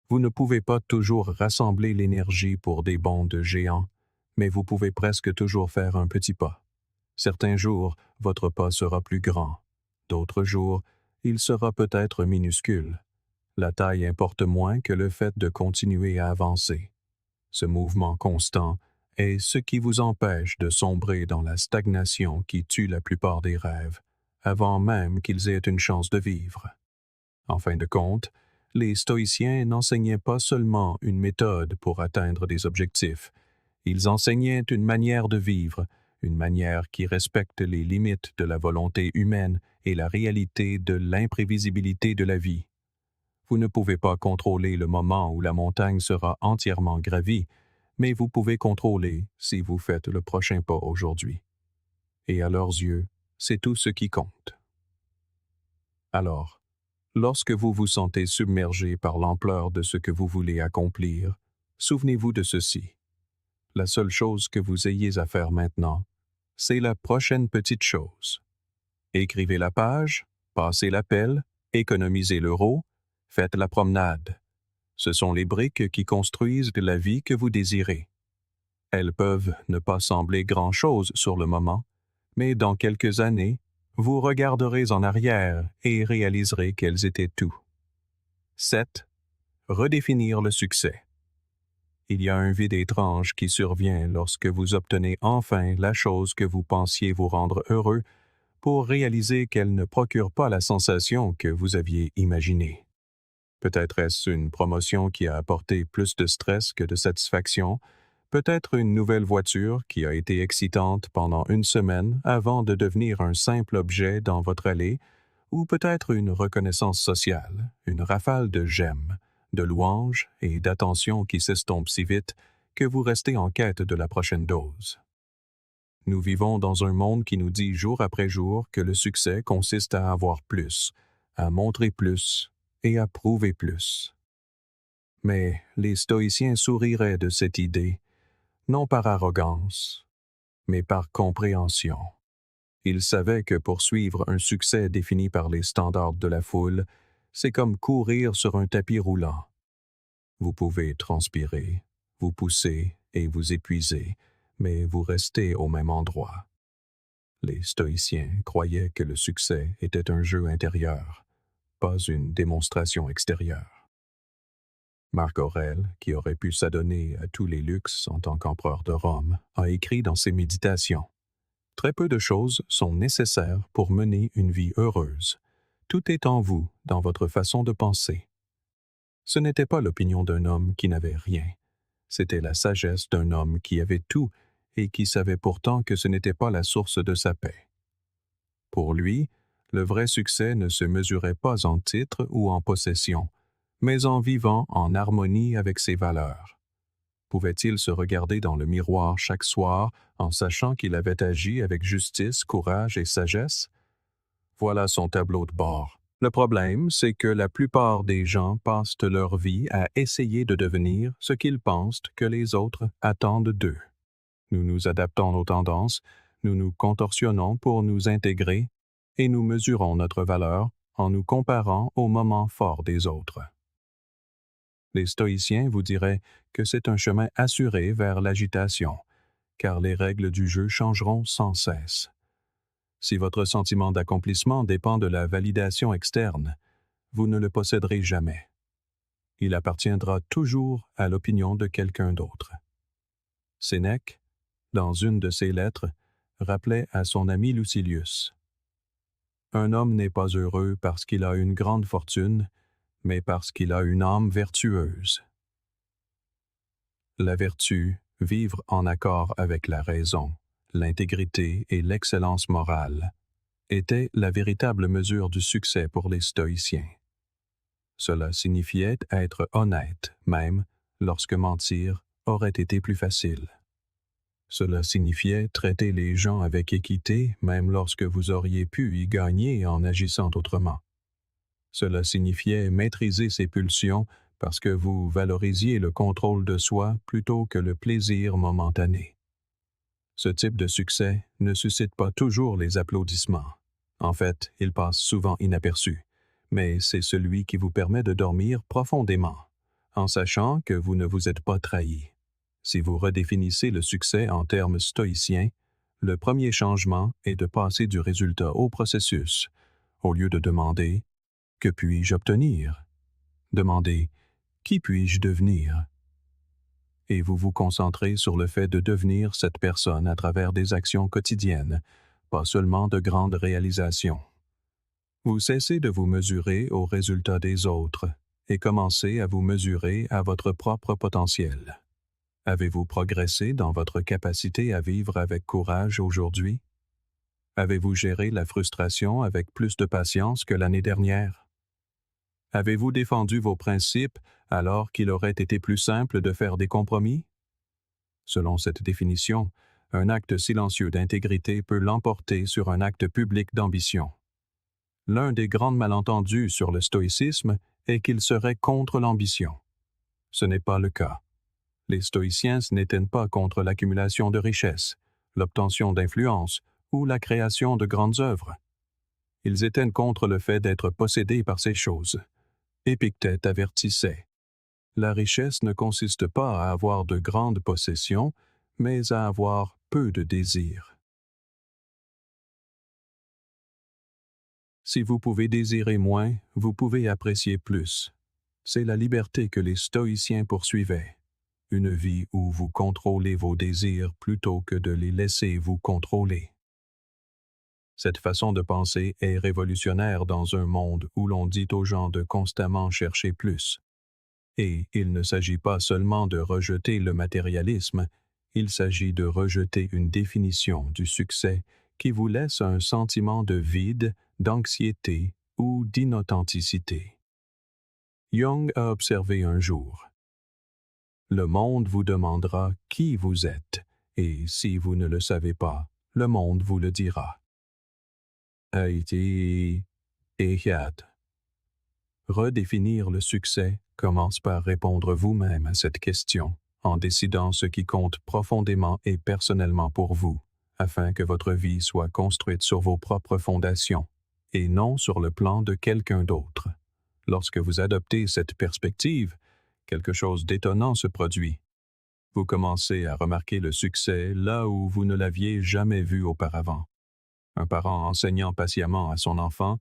Vous ne pouvez pas toujours rassembler l'énergie pour des bonds de géants, mais vous pouvez presque toujours faire un petit pas. Certains jours, votre pas sera plus grand. D'autres jours, il sera peut-être minuscule. La taille importe moins que le fait de continuer à avancer. Ce mouvement constant est ce qui vous empêche de sombrer dans la stagnation qui tue la plupart des rêves, avant même qu'ils aient une chance de vivre. En fin de compte, les stoïciens n'enseignaient pas seulement une méthode pour atteindre des objectifs, ils enseignaient une manière de vivre, une manière qui respecte les limites de la volonté humaine et la réalité de l'imprévisibilité de la vie. Vous ne pouvez pas contrôler le moment où la montagne sera entièrement gravie, mais vous pouvez contrôler si vous faites le prochain pas aujourd'hui. Et à leurs yeux, c'est tout ce qui compte. Alors, lorsque vous vous sentez submergé par l'ampleur de ce que vous voulez accomplir, souvenez-vous de ceci. La seule chose que vous ayez à faire maintenant, c'est la prochaine petite chose. Écrivez la page, passez l'appel, économisez l'euro, faites la promenade. Ce sont les briques qui construisent la vie que vous désirez. Elles peuvent ne pas sembler grand-chose sur le moment, mais dans quelques années, vous regarderez en arrière et réaliserez qu'elles étaient tout. 7. Redéfinir le succès. Il y a un vide étrange qui survient lorsque vous obtenez enfin la chose que vous pensiez vous rendre heureux pour réaliser qu'elle ne procure pas la sensation que vous aviez imaginée. Peut-être est-ce une promotion qui a apporté plus de stress que de satisfaction, peut-être une nouvelle voiture qui a été excitante pendant une semaine avant de devenir un simple objet dans votre allée, ou peut-être une reconnaissance sociale, une rafale de j'aime, de louanges et d'attention qui s'estompe si vite que vous restez en quête de la prochaine dose. Nous vivons dans un monde qui nous dit jour après jour que le succès consiste à avoir plus, à montrer plus et à prouver plus. Mais les stoïciens souriraient de cette idée, non par arrogance, mais par compréhension. Ils savaient que poursuivre un succès défini par les standards de la foule, c'est comme courir sur un tapis roulant. Vous pouvez transpirer, vous pousser et vous épuiser, mais vous restez au même endroit. Les stoïciens croyaient que le succès était un jeu intérieur, pas une démonstration extérieure. Marc Aurèle, qui aurait pu s'adonner à tous les luxes en tant qu'empereur de Rome, a écrit dans ses méditations: « Très peu de choses sont nécessaires pour mener une vie heureuse. Tout est en vous, dans votre façon de penser. » Ce n'était pas l'opinion d'un homme qui n'avait rien. C'était la sagesse d'un homme qui avait tout et qui savait pourtant que ce n'était pas la source de sa paix. Pour lui, Le vrai succès ne se mesurait pas en titre ou en possession, mais en vivant en harmonie avec ses valeurs. Pouvait-il se regarder dans le miroir chaque soir en sachant qu'il avait agi avec justice, courage et sagesse? Voilà son tableau de bord. Le problème, c'est que la plupart des gens passent leur vie à essayer de devenir ce qu'ils pensent que les autres attendent d'eux. Nous nous adaptons aux tendances, nous nous contorsionnons pour nous intégrer et nous mesurons notre valeur en nous comparant aux moments forts des autres. Les stoïciens vous diraient que c'est un chemin assuré vers l'agitation, car les règles du jeu changeront sans cesse. Si votre sentiment d'accomplissement dépend de la validation externe, vous ne le posséderez jamais. Il appartiendra toujours à l'opinion de quelqu'un d'autre. Sénèque, dans une de ses lettres, rappelait à son ami Lucilius: « Un homme n'est pas heureux parce qu'il a une grande fortune, mais parce qu'il a une âme vertueuse. » La vertu, vivre en accord avec la raison, l'intégrité et l'excellence morale, était la véritable mesure du succès pour les stoïciens. Cela signifiait être honnête, même lorsque mentir aurait été plus facile. Cela signifiait traiter les gens avec équité, même lorsque vous auriez pu y gagner en agissant autrement. Cela signifiait maîtriser ses pulsions parce que vous valorisiez le contrôle de soi plutôt que le plaisir momentané. Ce type de succès ne suscite pas toujours les applaudissements. En fait, il passe souvent inaperçu, mais c'est celui qui vous permet de dormir profondément, en sachant que vous ne vous êtes pas trahi. Si vous redéfinissez le succès en termes stoïciens, le premier changement est de passer du résultat au processus, au lieu de demander « Que puis-je obtenir ?» Demandez « Qui puis-je devenir ?» Et vous vous concentrez sur le fait de devenir cette personne à travers des actions quotidiennes, pas seulement de grandes réalisations. Vous cessez de vous mesurer aux résultats des autres et commencez à vous mesurer à votre propre potentiel. Avez-vous progressé dans votre capacité à vivre avec courage aujourd'hui? Avez-vous géré la frustration avec plus de patience que l'année dernière? Avez-vous défendu vos principes alors qu'il aurait été plus simple de faire des compromis? Selon cette définition, un acte silencieux d'intégrité peut l'emporter sur un acte public d'ambition. L'un des grands malentendus sur le stoïcisme est qu'il serait contre l'ambition. Ce n'est pas le cas. Les stoïciens n'étaient pas contre l'accumulation de richesses, l'obtention d'influence ou la création de grandes œuvres. Ils étaient contre le fait d'être possédés par ces choses. Épictète avertissait: « La richesse ne consiste pas à avoir de grandes possessions, mais à avoir peu de désirs. » Si vous pouvez désirer moins, vous pouvez apprécier plus. C'est la liberté que les stoïciens poursuivaient. Une vie où vous contrôlez vos désirs plutôt que de les laisser vous contrôler. Cette façon de penser est révolutionnaire dans un monde où l'on dit aux gens de constamment chercher plus. Et il ne s'agit pas seulement de rejeter le matérialisme, il s'agit de rejeter une définition du succès qui vous laisse un sentiment de vide, d'anxiété ou d'inauthenticité. Jung a observé un jour: « Le monde vous demandera qui vous êtes, et si vous ne le savez pas, le monde vous le dira. » Haïti et Hiat. Redéfinir le succès commence par répondre vous-même à cette question, en décidant ce qui compte profondément et personnellement pour vous, afin que votre vie soit construite sur vos propres fondations, et non sur le plan de quelqu'un d'autre. Lorsque vous adoptez cette perspective, quelque chose d'étonnant se produit. Vous commencez à remarquer le succès là où vous ne l'aviez jamais vu auparavant. Un parent enseignant patiemment à son enfant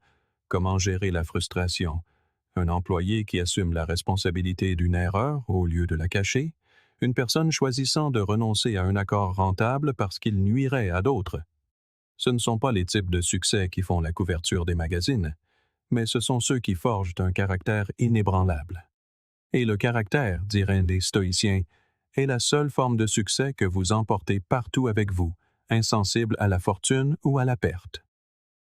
comment gérer la frustration, un employé qui assume la responsabilité d'une erreur au lieu de la cacher, une personne choisissant de renoncer à un accord rentable parce qu'il nuirait à d'autres. Ce ne sont pas les types de succès qui font la couverture des magazines, mais ce sont ceux qui forgent un caractère inébranlable. Et le caractère, diraient les stoïciens, est la seule forme de succès que vous emportez partout avec vous, insensible à la fortune ou à la perte.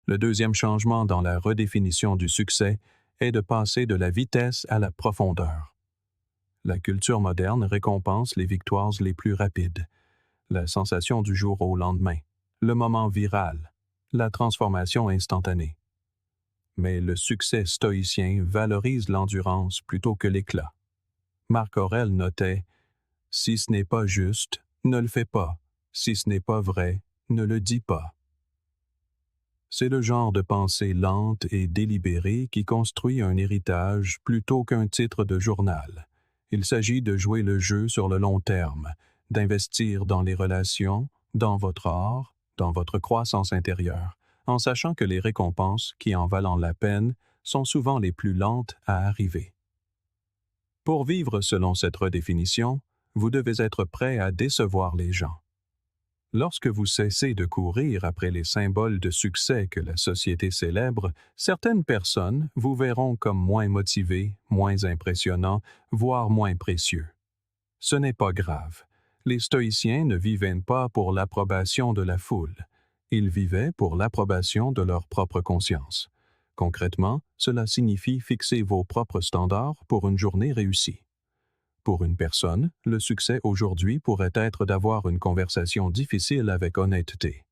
Le deuxième changement dans la redéfinition du succès est de passer de la vitesse à la profondeur. La culture moderne récompense les victoires les plus rapides, la sensation du jour au lendemain, le moment viral, la transformation instantanée. Mais le succès stoïcien valorise l'endurance plutôt que l'éclat. Marc Aurèle notait « Si ce n'est pas juste, ne le fais pas. Si ce n'est pas vrai, ne le dis pas. » C'est le genre de pensée lente et délibérée qui construit un héritage plutôt qu'un titre de journal. Il s'agit de jouer le jeu sur le long terme, d'investir dans les relations, dans votre art, dans votre croissance intérieure, en sachant que les récompenses qui en valent la peine sont souvent les plus lentes à arriver. Pour vivre selon cette redéfinition, vous devez être prêt à décevoir les gens. Lorsque vous cessez de courir après les symboles de succès que la société célèbre, certaines personnes vous verront comme moins motivés, moins impressionnants, voire moins précieux. Ce n'est pas grave. Les stoïciens ne vivaient pas pour l'approbation de la foule. Ils vivaient pour l'approbation de leur propre conscience. Concrètement, cela signifie fixer vos propres standards pour une journée réussie. Pour une personne, le succès aujourd'hui pourrait être d'avoir une conversation difficile avec honnêteté.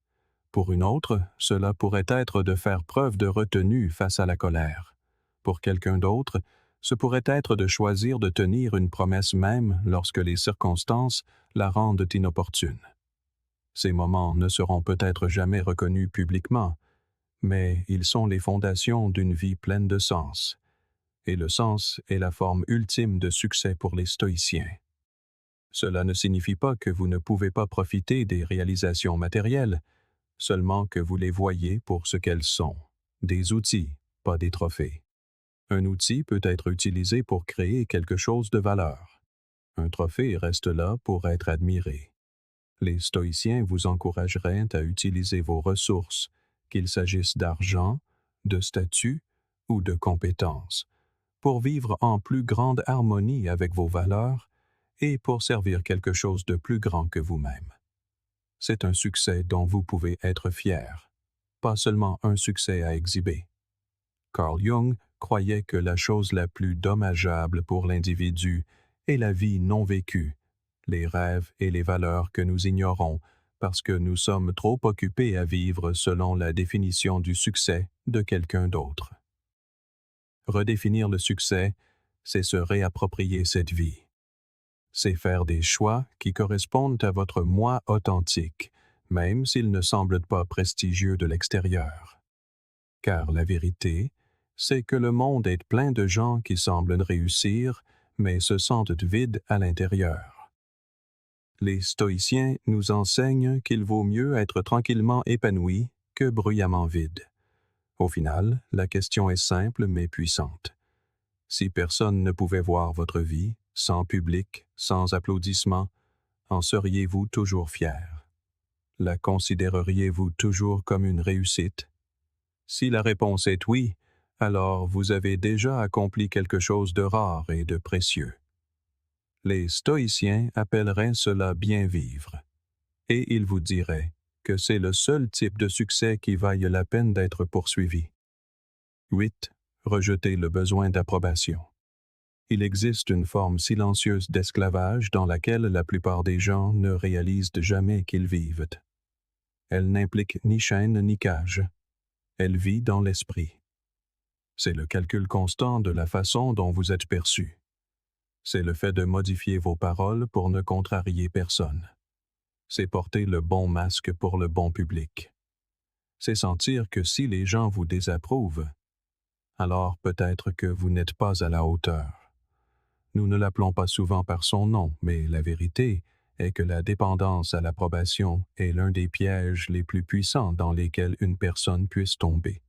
Pour une autre, cela pourrait être de faire preuve de retenue face à la colère. Pour quelqu'un d'autre, ce pourrait être de choisir de tenir une promesse même lorsque les circonstances la rendent inopportune. Ces moments ne seront peut-être jamais reconnus publiquement, mais ils sont les fondations d'une vie pleine de sens. Et le sens est la forme ultime de succès pour les stoïciens. Cela ne signifie pas que vous ne pouvez pas profiter des réalisations matérielles, seulement que vous les voyez pour ce qu'elles sont, des outils, pas des trophées. Un outil peut être utilisé pour créer quelque chose de valeur. Un trophée reste là pour être admiré. Les stoïciens vous encourageraient à utiliser vos ressources, qu'il s'agisse d'argent, de statut ou de compétences, pour vivre en plus grande harmonie avec vos valeurs et pour servir quelque chose de plus grand que vous-même. C'est un succès dont vous pouvez être fier, pas seulement un succès à exhiber. Carl Jung croyait que la chose la plus dommageable pour l'individu est la vie non vécue, les rêves et les valeurs que nous ignorons parce que nous sommes trop occupés à vivre selon la définition du succès de quelqu'un d'autre. Redéfinir le succès, c'est se réapproprier cette vie. C'est faire des choix qui correspondent à votre moi authentique, même s'ils ne semblent pas prestigieux de l'extérieur. Car la vérité, c'est que le monde est plein de gens qui semblent réussir, mais se sentent vides à l'intérieur. Les stoïciens nous enseignent qu'il vaut mieux être tranquillement épanoui que bruyamment vide. Au final, la question est simple mais puissante. Si personne ne pouvait voir votre vie, sans public, sans applaudissements, en seriez-vous toujours fier? La considéreriez-vous toujours comme une réussite? Si la réponse est oui, alors vous avez déjà accompli quelque chose de rare et de précieux. Les stoïciens appelleraient cela bien vivre, et ils vous diraient que c'est le seul type de succès qui vaille la peine d'être poursuivi. 8. Rejeter le besoin d'approbation. Il existe une forme silencieuse d'esclavage dans laquelle la plupart des gens ne réalisent jamais qu'ils vivent. Elle n'implique ni chaîne ni cage. Elle vit dans l'esprit. C'est le calcul constant de la façon dont vous êtes perçu. C'est le fait de modifier vos paroles pour ne contrarier personne. C'est porter le bon masque pour le bon public. C'est sentir que si les gens vous désapprouvent, alors peut-être que vous n'êtes pas à la hauteur. Nous ne l'appelons pas souvent par son nom, mais la vérité est que la dépendance à l'approbation est l'un des pièges les plus puissants dans lesquels une personne puisse tomber.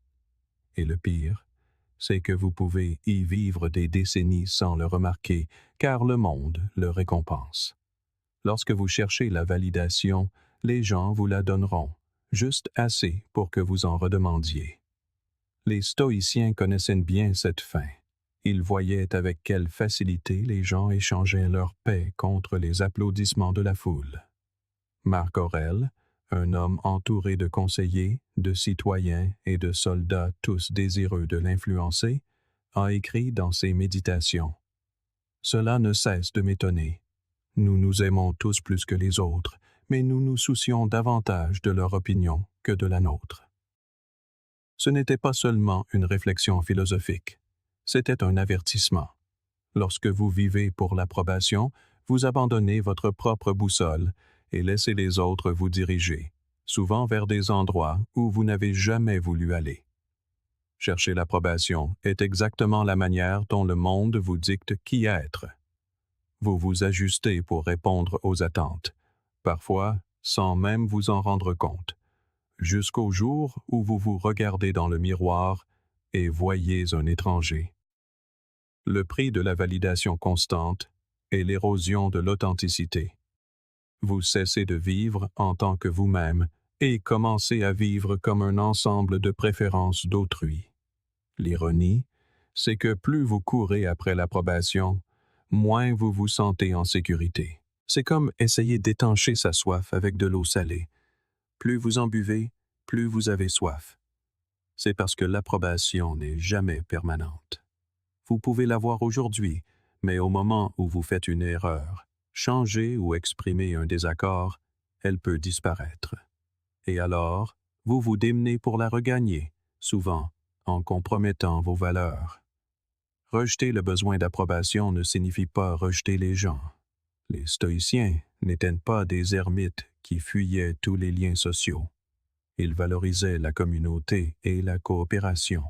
Et le pire, c'est que vous pouvez y vivre des décennies sans le remarquer, car le monde le récompense. Lorsque vous cherchez la validation, les gens vous la donneront, juste assez pour que vous en redemandiez. Les stoïciens connaissaient bien cette fin. Ils voyaient avec quelle facilité les gens échangeaient leur paix contre les applaudissements de la foule. Marc Aurèle, un homme entouré de conseillers, de citoyens et de soldats tous désireux de l'influencer, a écrit dans ses méditations. Cela ne cesse de m'étonner. Nous nous aimons tous plus que les autres, mais nous nous soucions davantage de leur opinion que de la nôtre. Ce n'était pas seulement une réflexion philosophique, c'était un avertissement. Lorsque vous vivez pour l'approbation, vous abandonnez votre propre boussole et laissez les autres vous diriger, souvent vers des endroits où vous n'avez jamais voulu aller. Chercher l'approbation est exactement la manière dont le monde vous dicte qui être. Vous vous ajustez pour répondre aux attentes, parfois sans même vous en rendre compte, jusqu'au jour où vous vous regardez dans le miroir et voyez un étranger. Le prix de la validation constante est l'érosion de l'authenticité. Vous cessez de vivre en tant que vous-même et commencez à vivre comme un ensemble de préférences d'autrui. L'ironie, c'est que plus vous courez après l'approbation, moins vous vous sentez en sécurité. C'est comme essayer d'étancher sa soif avec de l'eau salée. Plus vous en buvez, plus vous avez soif. C'est parce que l'approbation n'est jamais permanente. Vous pouvez l'avoir aujourd'hui, mais au moment où vous faites une erreur, changer ou exprimer un désaccord, elle peut disparaître. Et alors, vous vous démenez pour la regagner, souvent en compromettant vos valeurs. Rejeter le besoin d'approbation ne signifie pas rejeter les gens. Les stoïciens n'étaient pas des ermites qui fuyaient tous les liens sociaux. Ils valorisaient la communauté et la coopération.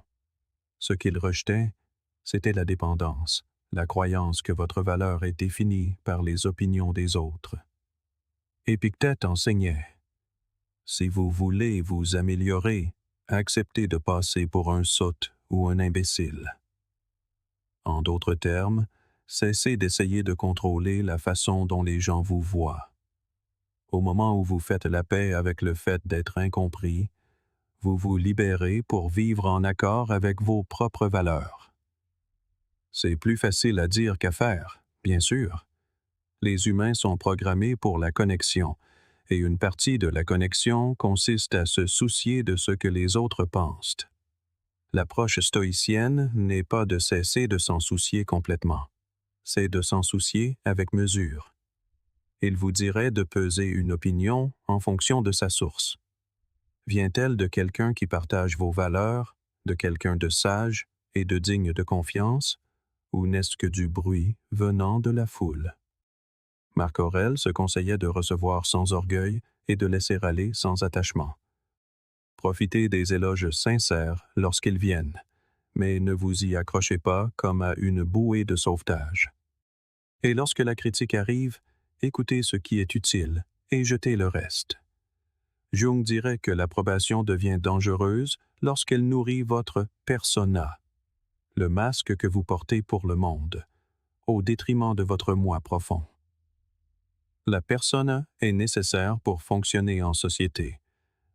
Ce qu'ils rejetaient, c'était la dépendance, la croyance que votre valeur est définie par les opinions des autres. Épictète enseignait: si vous voulez vous améliorer, acceptez de passer pour un sot ou un imbécile. En d'autres termes, cessez d'essayer de contrôler la façon dont les gens vous voient. Au moment où vous faites la paix avec le fait d'être incompris, vous vous libérez pour vivre en accord avec vos propres valeurs. C'est plus facile à dire qu'à faire, bien sûr. Les humains sont programmés pour la connexion, et une partie de la connexion consiste à se soucier de ce que les autres pensent. L'approche stoïcienne n'est pas de cesser de s'en soucier complètement, c'est de s'en soucier avec mesure. Il vous dirait de peser une opinion en fonction de sa source. Vient-elle de quelqu'un qui partage vos valeurs, de quelqu'un de sage et de digne de confiance, ou n'est-ce que du bruit venant de la foule? Marc Aurèle se conseillait de recevoir sans orgueil et de laisser aller sans attachement. Profitez des éloges sincères lorsqu'ils viennent, mais ne vous y accrochez pas comme à une bouée de sauvetage. Et lorsque la critique arrive, écoutez ce qui est utile et jetez le reste. Jung dirait que l'approbation devient dangereuse lorsqu'elle nourrit votre persona, le masque que vous portez pour le monde, au détriment de votre moi profond. La persona est nécessaire pour fonctionner en société,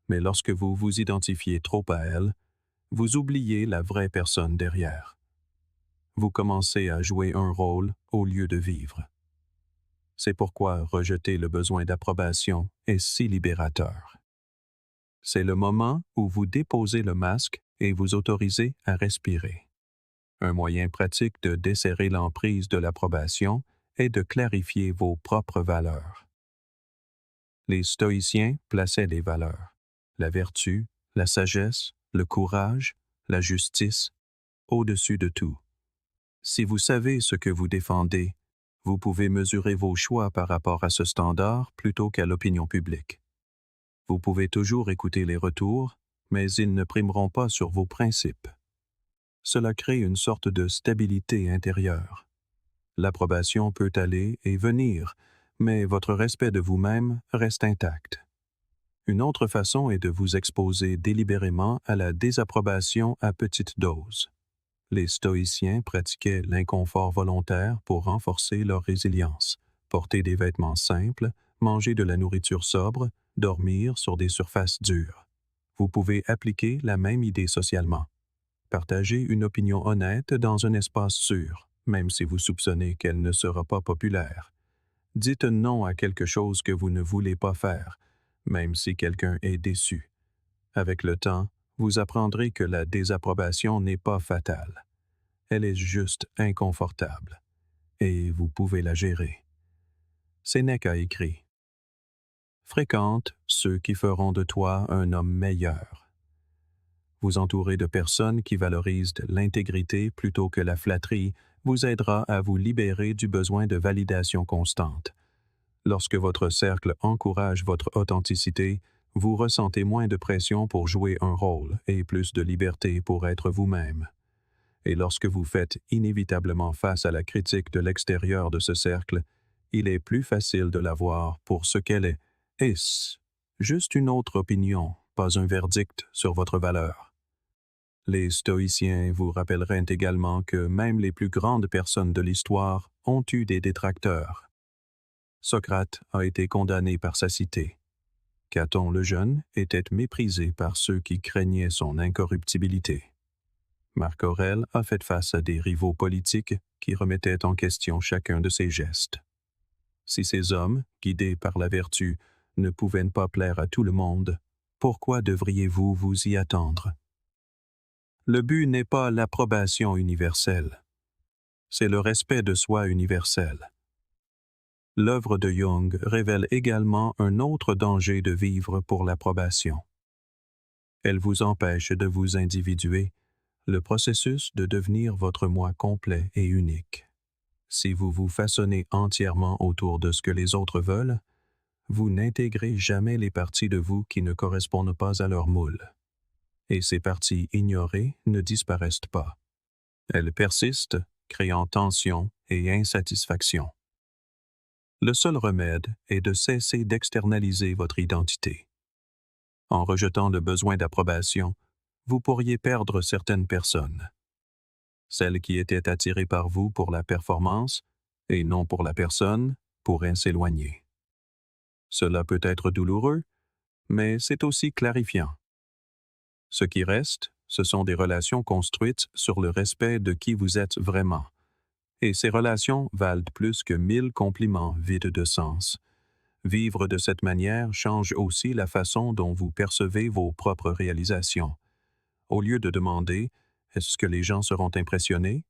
mais lorsque vous vous identifiez trop à elle, vous oubliez la vraie personne derrière. Vous commencez à jouer un rôle au lieu de vivre. C'est pourquoi rejeter le besoin d'approbation est si libérateur. C'est le moment où vous déposez le masque et vous autorisez à respirer. Un moyen pratique de desserrer l'emprise de l'approbation est de clarifier vos propres valeurs. Les stoïciens plaçaient les valeurs, la vertu, la sagesse, le courage, la justice, au-dessus de tout. Si vous savez ce que vous défendez, vous pouvez mesurer vos choix par rapport à ce standard plutôt qu'à l'opinion publique. Vous pouvez toujours écouter les retours, mais ils ne primeront pas sur vos principes. Cela crée une sorte de stabilité intérieure. L'approbation peut aller et venir, mais votre respect de vous-même reste intact. Une autre façon est de vous exposer délibérément à la désapprobation à petite dose. Les stoïciens pratiquaient l'inconfort volontaire pour renforcer leur résilience, porter des vêtements simples, manger de la nourriture sobre, dormir sur des surfaces dures. Vous pouvez appliquer la même idée socialement. Partagez une opinion honnête dans un espace sûr, même si vous soupçonnez qu'elle ne sera pas populaire. Dites non à quelque chose que vous ne voulez pas faire, même si quelqu'un est déçu. Avec le temps, vous apprendrez que la désapprobation n'est pas fatale. Elle est juste inconfortable, et vous pouvez la gérer. Sénèque a écrit: Fréquente ceux qui feront de toi un homme meilleur. Vous entourer de personnes qui valorisent l'intégrité plutôt que la flatterie vous aidera à vous libérer du besoin de validation constante. Lorsque votre cercle encourage votre authenticité, vous ressentez moins de pression pour jouer un rôle et plus de liberté pour être vous-même. Et lorsque vous faites inévitablement face à la critique de l'extérieur de ce cercle, il est plus facile de la voir pour ce qu'elle est. Est-ce juste une autre opinion, pas un verdict sur votre valeur? Les stoïciens vous rappelleraient également que même les plus grandes personnes de l'histoire ont eu des détracteurs. Socrate a été condamné par sa cité. Caton le Jeune était méprisé par ceux qui craignaient son incorruptibilité. Marc Aurèle a fait face à des rivaux politiques qui remettaient en question chacun de ses gestes. Si ces hommes, guidés par la vertu, ne pouvaient pas plaire à tout le monde, pourquoi devriez-vous vous y attendre? Le but n'est pas l'approbation universelle, c'est le respect de soi universel. L'œuvre de Jung révèle également un autre danger de vivre pour l'approbation. Elle vous empêche de vous individuer, le processus de devenir votre moi complet et unique. Si vous vous façonnez entièrement autour de ce que les autres veulent, vous n'intégrez jamais les parties de vous qui ne correspondent pas à leur moule. Et ces parties ignorées ne disparaissent pas. Elles persistent, créant tension et insatisfaction. Le seul remède est de cesser d'externaliser votre identité. En rejetant le besoin d'approbation, vous pourriez perdre certaines personnes. Celles qui étaient attirées par vous pour la performance et non pour la personne pourraient s'éloigner. Cela peut être douloureux, mais c'est aussi clarifiant. Ce qui reste, ce sont des relations construites sur le respect de qui vous êtes vraiment. Et ces relations valent plus que 1000 compliments vides de sens. Vivre de cette manière change aussi la façon dont vous percevez vos propres réalisations. Au lieu de demander « Est-ce que les gens seront impressionnés ?»,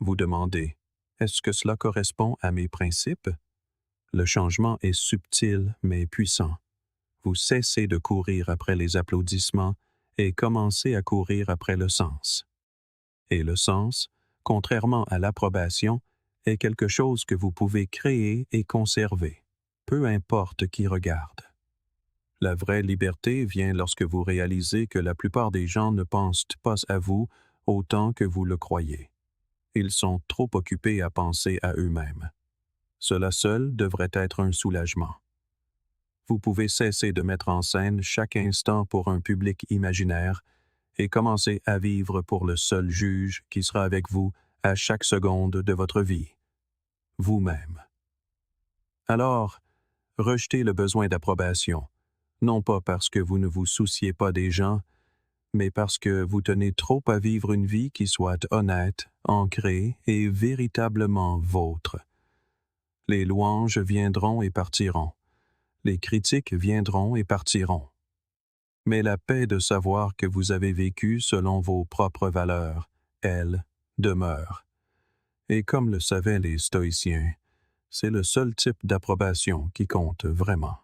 vous demandez « Est-ce que cela correspond à mes principes ?» Le changement est subtil mais puissant. Vous cessez de courir après les applaudissements et commencez à courir après le sens. Et le sens, contrairement à l'approbation, est quelque chose que vous pouvez créer et conserver, peu importe qui regarde. La vraie liberté vient lorsque vous réalisez que la plupart des gens ne pensent pas à vous autant que vous le croyez. Ils sont trop occupés à penser à eux-mêmes. Cela seul devrait être un soulagement. Vous pouvez cesser de mettre en scène chaque instant pour un public imaginaire et commencer à vivre pour le seul juge qui sera avec vous à chaque seconde de votre vie, vous-même. Alors, rejetez le besoin d'approbation, non pas parce que vous ne vous souciez pas des gens, mais parce que vous tenez trop à vivre une vie qui soit honnête, ancrée et véritablement vôtre. Les louanges viendront et partiront. Les critiques viendront et partiront. Mais la paix de savoir que vous avez vécu selon vos propres valeurs, elle, demeure. Et comme le savaient les stoïciens, c'est le seul type d'approbation qui compte vraiment.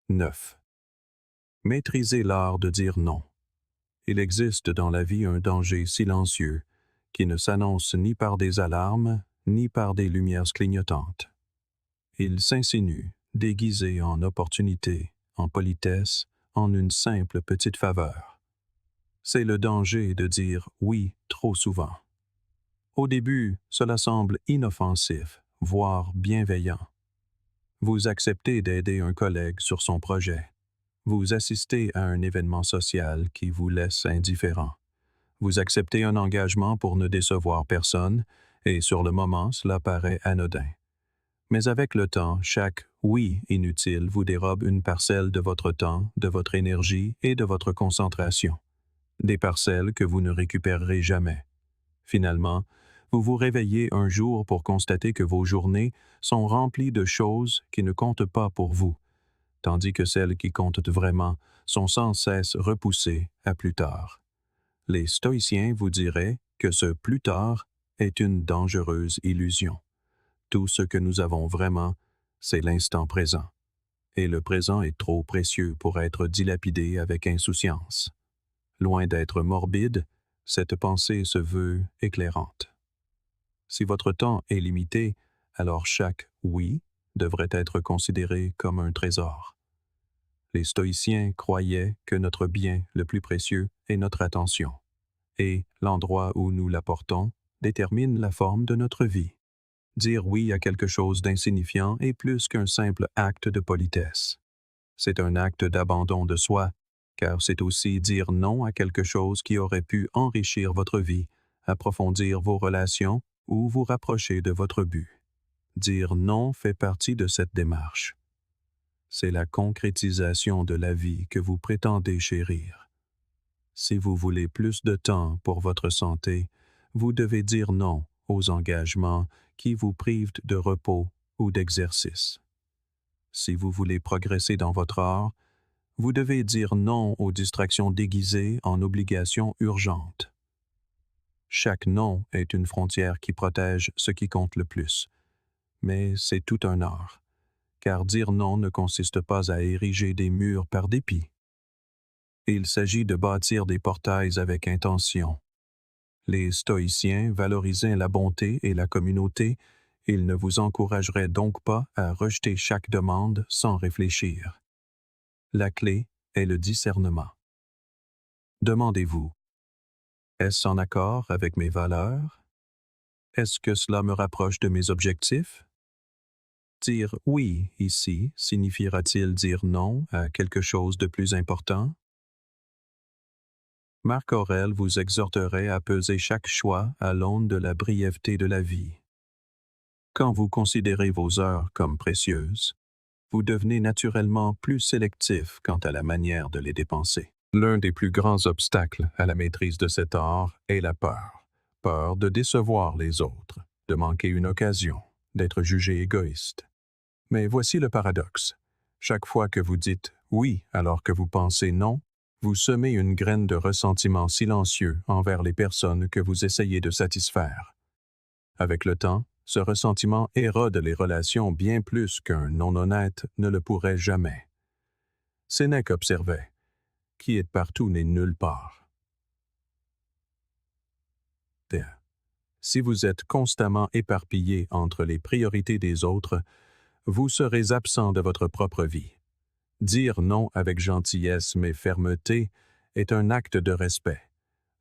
9. Maîtrisez l'art de dire non. Il existe dans la vie un danger silencieux qui ne s'annonce ni par des alarmes, ni par des lumières clignotantes. Il s'insinue, déguisé en opportunité, en politesse, en une simple petite faveur. C'est le danger de dire oui trop souvent. Au début, cela semble inoffensif, voire bienveillant. Vous acceptez d'aider un collègue sur son projet. Vous assistez à un événement social qui vous laisse indifférent. Vous acceptez un engagement pour ne décevoir personne, et sur le moment, cela paraît anodin. Mais avec le temps, chaque « oui » inutile vous dérobe une parcelle de votre temps, de votre énergie et de votre concentration. Des parcelles que vous ne récupérerez jamais. Finalement, vous vous réveillez un jour pour constater que vos journées sont remplies de choses qui ne comptent pas pour vous. tandis que celles qui comptent vraiment sont sans cesse repoussées à plus tard. Les stoïciens vous diraient que ce plus tard est une dangereuse illusion. Tout ce que nous avons vraiment, c'est l'instant présent. Et le présent est trop précieux pour être dilapidé avec insouciance. Loin d'être morbide, cette pensée se veut éclairante. Si votre temps est limité, alors chaque oui devrait être considéré comme un trésor. Les stoïciens croyaient que notre bien le plus précieux est notre attention, et l'endroit où nous la portons détermine la forme de notre vie. Dire oui à quelque chose d'insignifiant est plus qu'un simple acte de politesse. C'est un acte d'abandon de soi, car c'est aussi dire non à quelque chose qui aurait pu enrichir votre vie, approfondir vos relations ou vous rapprocher de votre but. Dire non fait partie de cette démarche. C'est la concrétisation de la vie que vous prétendez chérir. Si vous voulez plus de temps pour votre santé, vous devez dire non aux engagements qui vous privent de repos ou d'exercice. Si vous voulez progresser dans votre art, vous devez dire non aux distractions déguisées en obligations urgentes. Chaque non est une frontière qui protège ce qui compte le plus. Mais c'est tout un art, car dire non ne consiste pas à ériger des murs par dépit. Il s'agit de bâtir des portails avec intention. Les stoïciens valorisaient la bonté et la communauté. Ils ne vous encourageraient donc pas à rejeter chaque demande sans réfléchir. La clé est le discernement. Demandez-vous, est-ce en accord avec mes valeurs? Est-ce que cela me rapproche de mes objectifs? Dire oui ici signifiera-t-il dire non à quelque chose de plus important? Marc Aurèle vous exhorterait à peser chaque choix à l'aune de la brièveté de la vie. Quand vous considérez vos heures comme précieuses, vous devenez naturellement plus sélectif quant à la manière de les dépenser. L'un des plus grands obstacles à la maîtrise de cet art est la peur. Peur de décevoir les autres, de manquer une occasion, d'être jugé égoïste. Mais voici le paradoxe. Chaque fois que vous dites oui alors que vous pensez non, vous semez une graine de ressentiment silencieux envers les personnes que vous essayez de satisfaire. Avec le temps, ce ressentiment érode les relations bien plus qu'un non honnête ne le pourrait jamais. Sénèque observait « Qui est partout n'est nulle part ». Si vous êtes constamment éparpillé entre les priorités des autres, vous serez absent de votre propre vie. Dire non avec gentillesse mais fermeté est un acte de respect,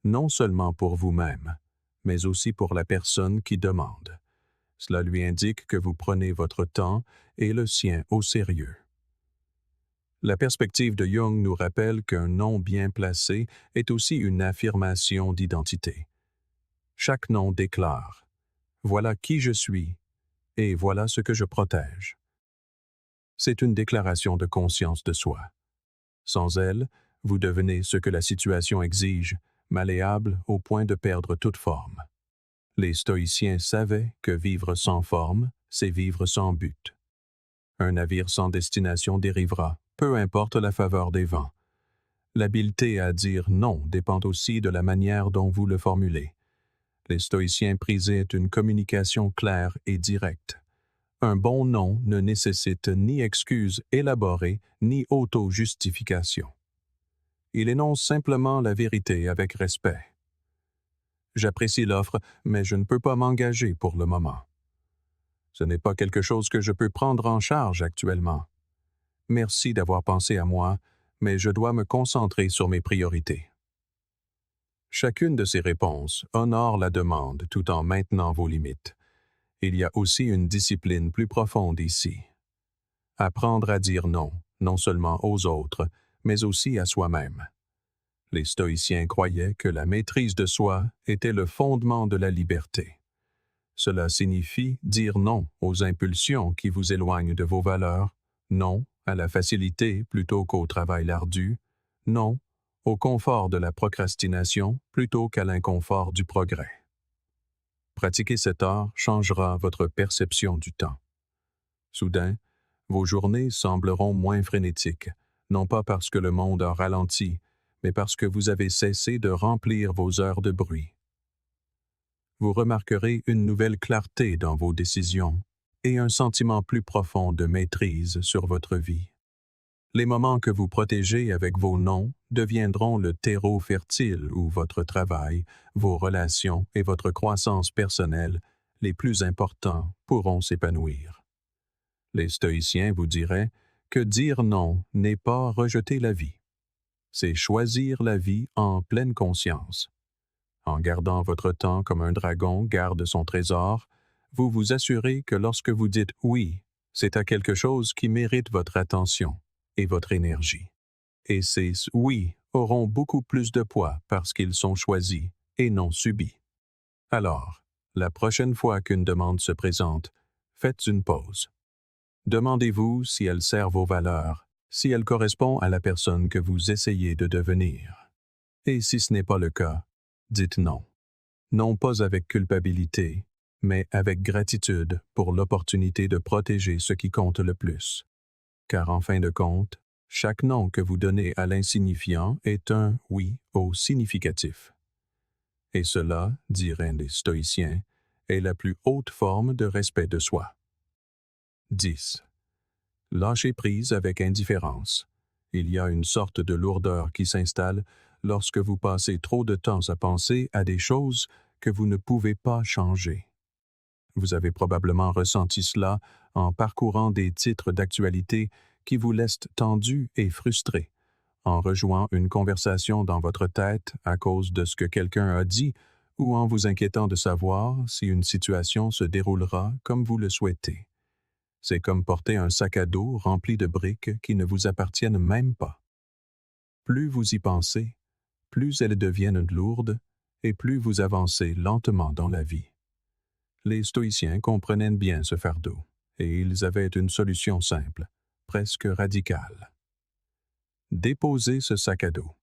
non seulement pour vous-même, mais aussi pour la personne qui demande. Cela lui indique que vous prenez votre temps et le sien au sérieux. La perspective de Jung nous rappelle qu'un non bien placé est aussi une affirmation d'identité. Chaque non déclare « Voilà qui je suis et voilà ce que je protège ». C'est une déclaration de conscience de soi. Sans elle, vous devenez ce que la situation exige, malléable au point de perdre toute forme. Les stoïciens savaient que vivre sans forme, c'est vivre sans but. Un navire sans destination dérivera, peu importe la faveur des vents. L'habileté à dire non dépend aussi de la manière dont vous le formulez. Les stoïciens prisaient une communication claire et directe. Un bon non ne nécessite ni excuse élaborée ni auto-justification. Il énonce simplement la vérité avec respect. J'apprécie l'offre, mais je ne peux pas m'engager pour le moment. Ce n'est pas quelque chose que je peux prendre en charge actuellement. Merci d'avoir pensé à moi, mais je dois me concentrer sur mes priorités. Chacune de ces réponses honore la demande tout en maintenant vos limites. Il y a aussi une discipline plus profonde ici. Apprendre à dire non, non seulement aux autres, mais aussi à soi-même. Les stoïciens croyaient que la maîtrise de soi était le fondement de la liberté. Cela signifie dire non aux impulsions qui vous éloignent de vos valeurs, non à la facilité plutôt qu'au travail ardu, non au confort de la procrastination plutôt qu'à l'inconfort du progrès. Pratiquer cet art changera votre perception du temps. Soudain, Vos journées sembleront moins frénétiques, non pas parce que le monde a ralenti, mais parce que vous avez cessé de remplir vos heures de bruit. Vous remarquerez une nouvelle clarté dans vos décisions et un sentiment plus profond de maîtrise sur votre vie. Les moments que vous protégez avec vos noms deviendront le terreau fertile où votre travail, vos relations et votre croissance personnelle les plus importants pourront s'épanouir. Les stoïciens vous diraient que dire non n'est pas rejeter la vie. C'est choisir la vie en pleine conscience. En gardant votre temps comme un dragon garde son trésor, vous vous assurez que lorsque vous dites oui, c'est à quelque chose qui mérite votre attention et votre énergie. Et ces oui auront beaucoup plus de poids parce qu'ils sont choisis et non subis. Alors, la prochaine fois qu'une demande se présente, faites une pause. Demandez-vous si elle sert vos valeurs, si elle correspond à la personne que vous essayez de devenir. Et si ce n'est pas le cas, dites non. Non pas avec culpabilité, mais avec gratitude pour l'opportunité de protéger ce qui compte le plus. Car en fin de compte, chaque non que vous donnez à l'insignifiant est un oui au significatif. Et cela, diraient les stoïciens, est la plus haute forme de respect de soi. 10. Lâchez prise avec indifférence. Il y a une sorte de lourdeur qui s'installe lorsque vous passez trop de temps à penser à des choses que vous ne pouvez pas changer. Vous avez probablement ressenti cela en parcourant des titres d'actualité qui vous laissent tendu et frustré, en rejouant une conversation dans votre tête à cause de ce que quelqu'un a dit ou en vous inquiétant de savoir si une situation se déroulera comme vous le souhaitez. C'est comme porter un sac à dos rempli de briques qui ne vous appartiennent même pas. Plus vous y pensez, plus elles deviennent lourdes et plus vous avancez lentement dans la vie. Les stoïciens comprenaient bien ce fardeau, et ils avaient une solution simple, presque radicale. Déposez ce sac à dos,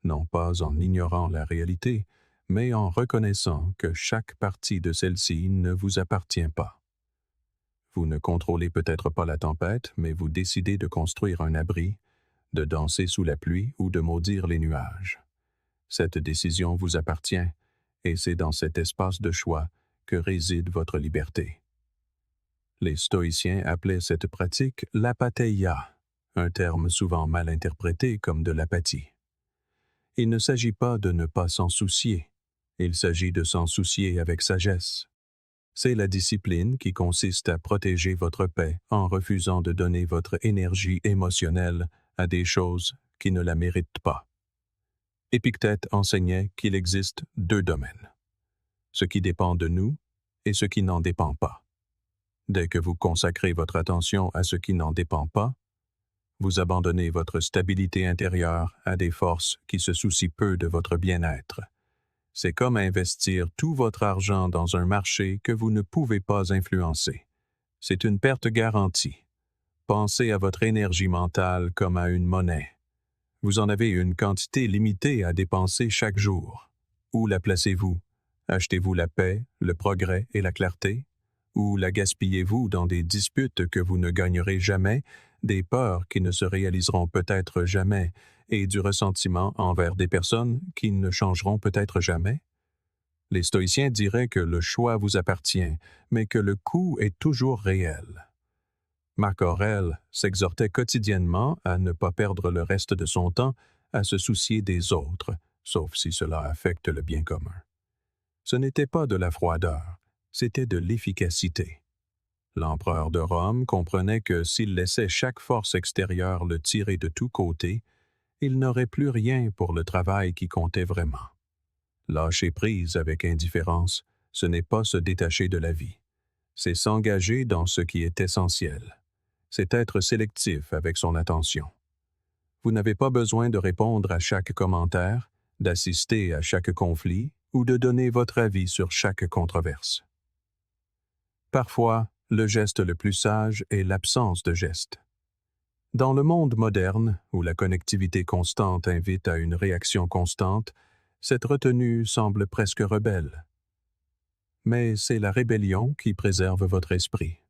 non pas en ignorant la réalité, mais en reconnaissant que chaque partie de celle-ci ne vous appartient pas. Vous ne contrôlez peut-être pas la tempête, mais vous décidez de construire un abri, de danser sous la pluie ou de maudire les nuages. Cette décision vous appartient, et c'est dans cet espace de choix que réside votre liberté. Les stoïciens appelaient cette pratique l'apatheia, un terme souvent mal interprété comme de l'apathie. Il ne s'agit pas de ne pas s'en soucier, il s'agit de s'en soucier avec sagesse. C'est la discipline qui consiste à protéger votre paix en refusant de donner votre énergie émotionnelle à des choses qui ne la méritent pas. Épictète enseignait qu'il existe deux domaines, ce qui dépend de nous et ce qui n'en dépend pas. Dès que vous consacrez votre attention à ce qui n'en dépend pas, vous abandonnez votre stabilité intérieure à des forces qui se soucient peu de votre bien-être. C'est comme investir tout votre argent dans un marché que vous ne pouvez pas influencer. C'est une perte garantie. Pensez à votre énergie mentale comme à une monnaie. Vous en avez une quantité limitée à dépenser chaque jour. Où la placez-vous? Achetez-vous la paix, le progrès et la clarté? Ou la gaspillez-vous dans des disputes que vous ne gagnerez jamais, des peurs qui ne se réaliseront peut-être jamais, et du ressentiment envers des personnes qui ne changeront peut-être jamais? Les stoïciens diraient que le choix vous appartient, mais que le coût est toujours réel. Marc Aurèle s'exhortait quotidiennement à ne pas perdre le reste de son temps à se soucier des autres, sauf si cela affecte le bien commun. Ce n'était pas de la froideur, c'était de l'efficacité. L'empereur de Rome comprenait que s'il laissait chaque force extérieure le tirer de tous côtés, il n'aurait plus rien pour le travail qui comptait vraiment. Lâcher prise avec indifférence, ce n'est pas se détacher de la vie. C'est s'engager dans ce qui est essentiel. C'est être sélectif avec son attention. Vous n'avez pas besoin de répondre à chaque commentaire, d'assister à chaque conflit ou de donner votre avis sur chaque controverse. Parfois, le geste le plus sage est l'absence de geste. Dans le monde moderne, où la connectivité constante invite à une réaction constante, cette retenue semble presque rebelle. Mais c'est la rébellion qui préserve votre esprit.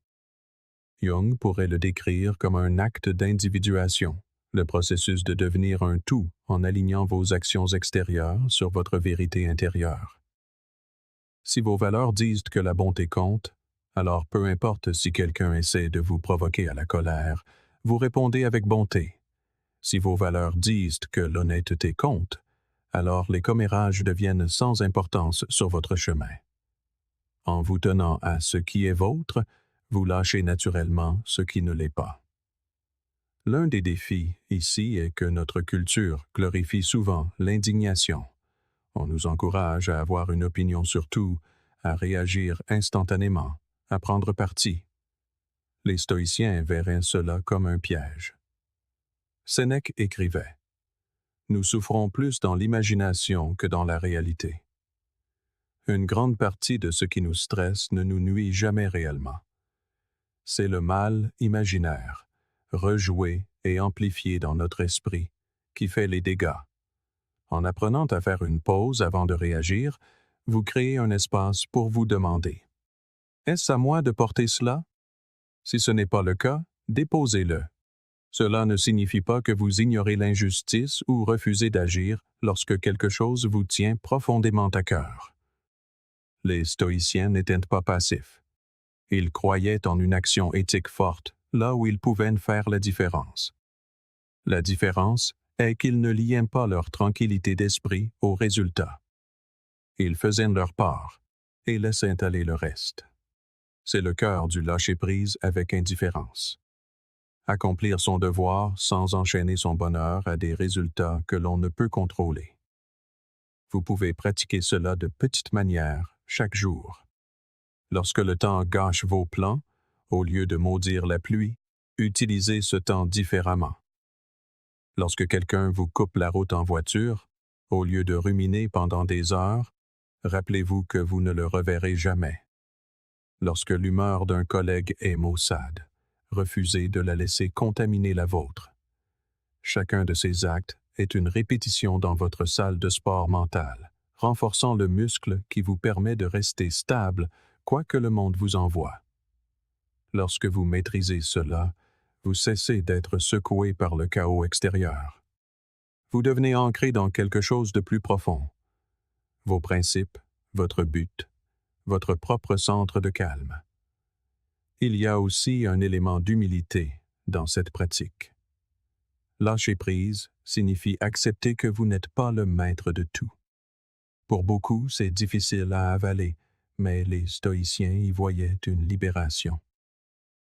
Jung pourrait le décrire comme un acte d'individuation, le processus de devenir un tout en alignant vos actions extérieures sur votre vérité intérieure. Si vos valeurs disent que la bonté compte, alors peu importe si quelqu'un essaie de vous provoquer à la colère, vous répondez avec bonté. Si vos valeurs disent que l'honnêteté compte, alors les commérages deviennent sans importance sur votre chemin. En vous tenant à ce qui est vôtre, vous lâchez naturellement ce qui ne l'est pas. L'un des défis ici est que notre culture glorifie souvent l'indignation. On nous encourage à avoir une opinion sur tout, à réagir instantanément, à prendre parti. Les stoïciens verraient cela comme un piège. Sénèque écrivait « Nous souffrons plus dans l'imagination que dans la réalité. » Une grande partie de ce qui nous stresse ne nous nuit jamais réellement. C'est le mal imaginaire, rejoué et amplifié dans notre esprit, qui fait les dégâts. En apprenant à faire une pause avant de réagir, vous créez un espace pour vous demander « Est-ce à moi de porter cela? » Si ce n'est pas le cas, déposez-le. Cela ne signifie pas que vous ignorez l'injustice ou refusez d'agir lorsque quelque chose vous tient profondément à cœur. Les stoïciens n'étaient pas passifs. Ils croyaient en une action éthique forte, là où ils pouvaient faire la différence. La différence est qu'ils ne liaient pas leur tranquillité d'esprit au résultat. Ils faisaient leur part et laissaient aller le reste. C'est le cœur du lâcher-prise avec indifférence. Accomplir son devoir sans enchaîner son bonheur à des résultats que l'on ne peut contrôler. Vous pouvez pratiquer cela de petites manières chaque jour. Lorsque le temps gâche vos plans, au lieu de maudire la pluie, utilisez ce temps différemment. Lorsque quelqu'un vous coupe la route en voiture, au lieu de ruminer pendant des heures, rappelez-vous que vous ne le reverrez jamais. Lorsque l'humeur d'un collègue est maussade, refusez de la laisser contaminer la vôtre. Chacun de ces actes est une répétition dans votre salle de sport mentale, renforçant le muscle qui vous permet de rester stable quoi que le monde vous envoie. Lorsque vous maîtrisez cela, vous cessez d'être secoué par le chaos extérieur. Vous devenez ancré dans quelque chose de plus profond. Vos principes, votre but, votre propre centre de calme. Il y a aussi un élément d'humilité dans cette pratique. Lâcher prise signifie accepter que vous n'êtes pas le maître de tout. Pour beaucoup, c'est difficile à avaler, mais les stoïciens y voyaient une libération.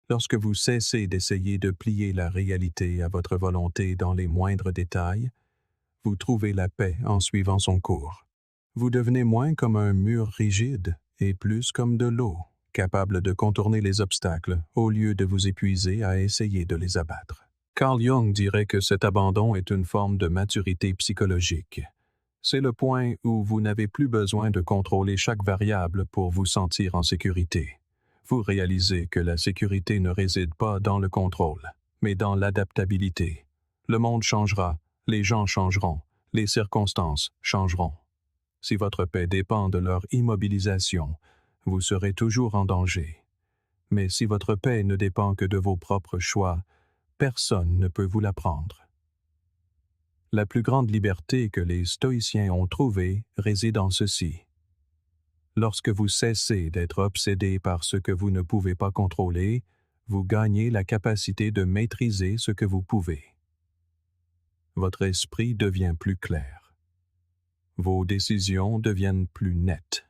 Lorsque vous cessez d'essayer de plier la réalité à votre volonté dans les moindres détails, vous trouvez la paix en suivant son cours. Vous devenez moins comme un mur rigide et plus comme de l'eau, capable de contourner les obstacles au lieu de vous épuiser à essayer de les abattre. Carl Jung dirait que cet abandon est une forme de maturité psychologique. C'est le point où vous n'avez plus besoin de contrôler chaque variable pour vous sentir en sécurité. Vous réalisez que la sécurité ne réside pas dans le contrôle, mais dans l'adaptabilité. Le monde changera, les gens changeront, les circonstances changeront. Si votre paix dépend de leur immobilisation, vous serez toujours en danger. Mais si votre paix ne dépend que de vos propres choix, personne ne peut vous la prendre. La plus grande liberté que les stoïciens ont trouvée réside en ceci. Lorsque vous cessez d'être obsédé par ce que vous ne pouvez pas contrôler, vous gagnez la capacité de maîtriser ce que vous pouvez. Votre esprit devient plus clair. Vos décisions deviennent plus nettes.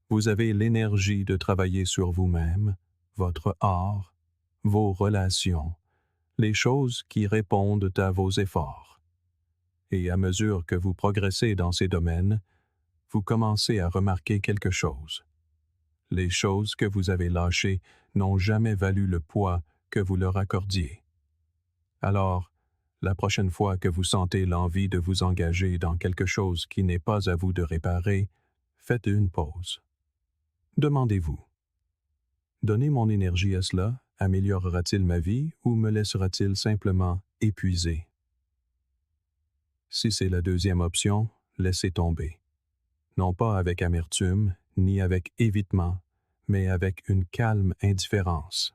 Vous avez l'énergie de travailler sur vous-même, votre art, vos relations, les choses qui répondent à vos efforts. Et à mesure que vous progressez dans ces domaines, vous commencez à remarquer quelque chose. Les choses que vous avez lâchées n'ont jamais valu le poids que vous leur accordiez. Alors, la prochaine fois que vous sentez l'envie de vous engager dans quelque chose qui n'est pas à vous de réparer, faites une pause. Demandez-vous, donner mon énergie à cela améliorera-t-il ma vie ou me laissera-t-il simplement épuisé? Si c'est la deuxième option, laissez tomber. Non pas avec amertume, ni avec évitement, mais avec une calme indifférence.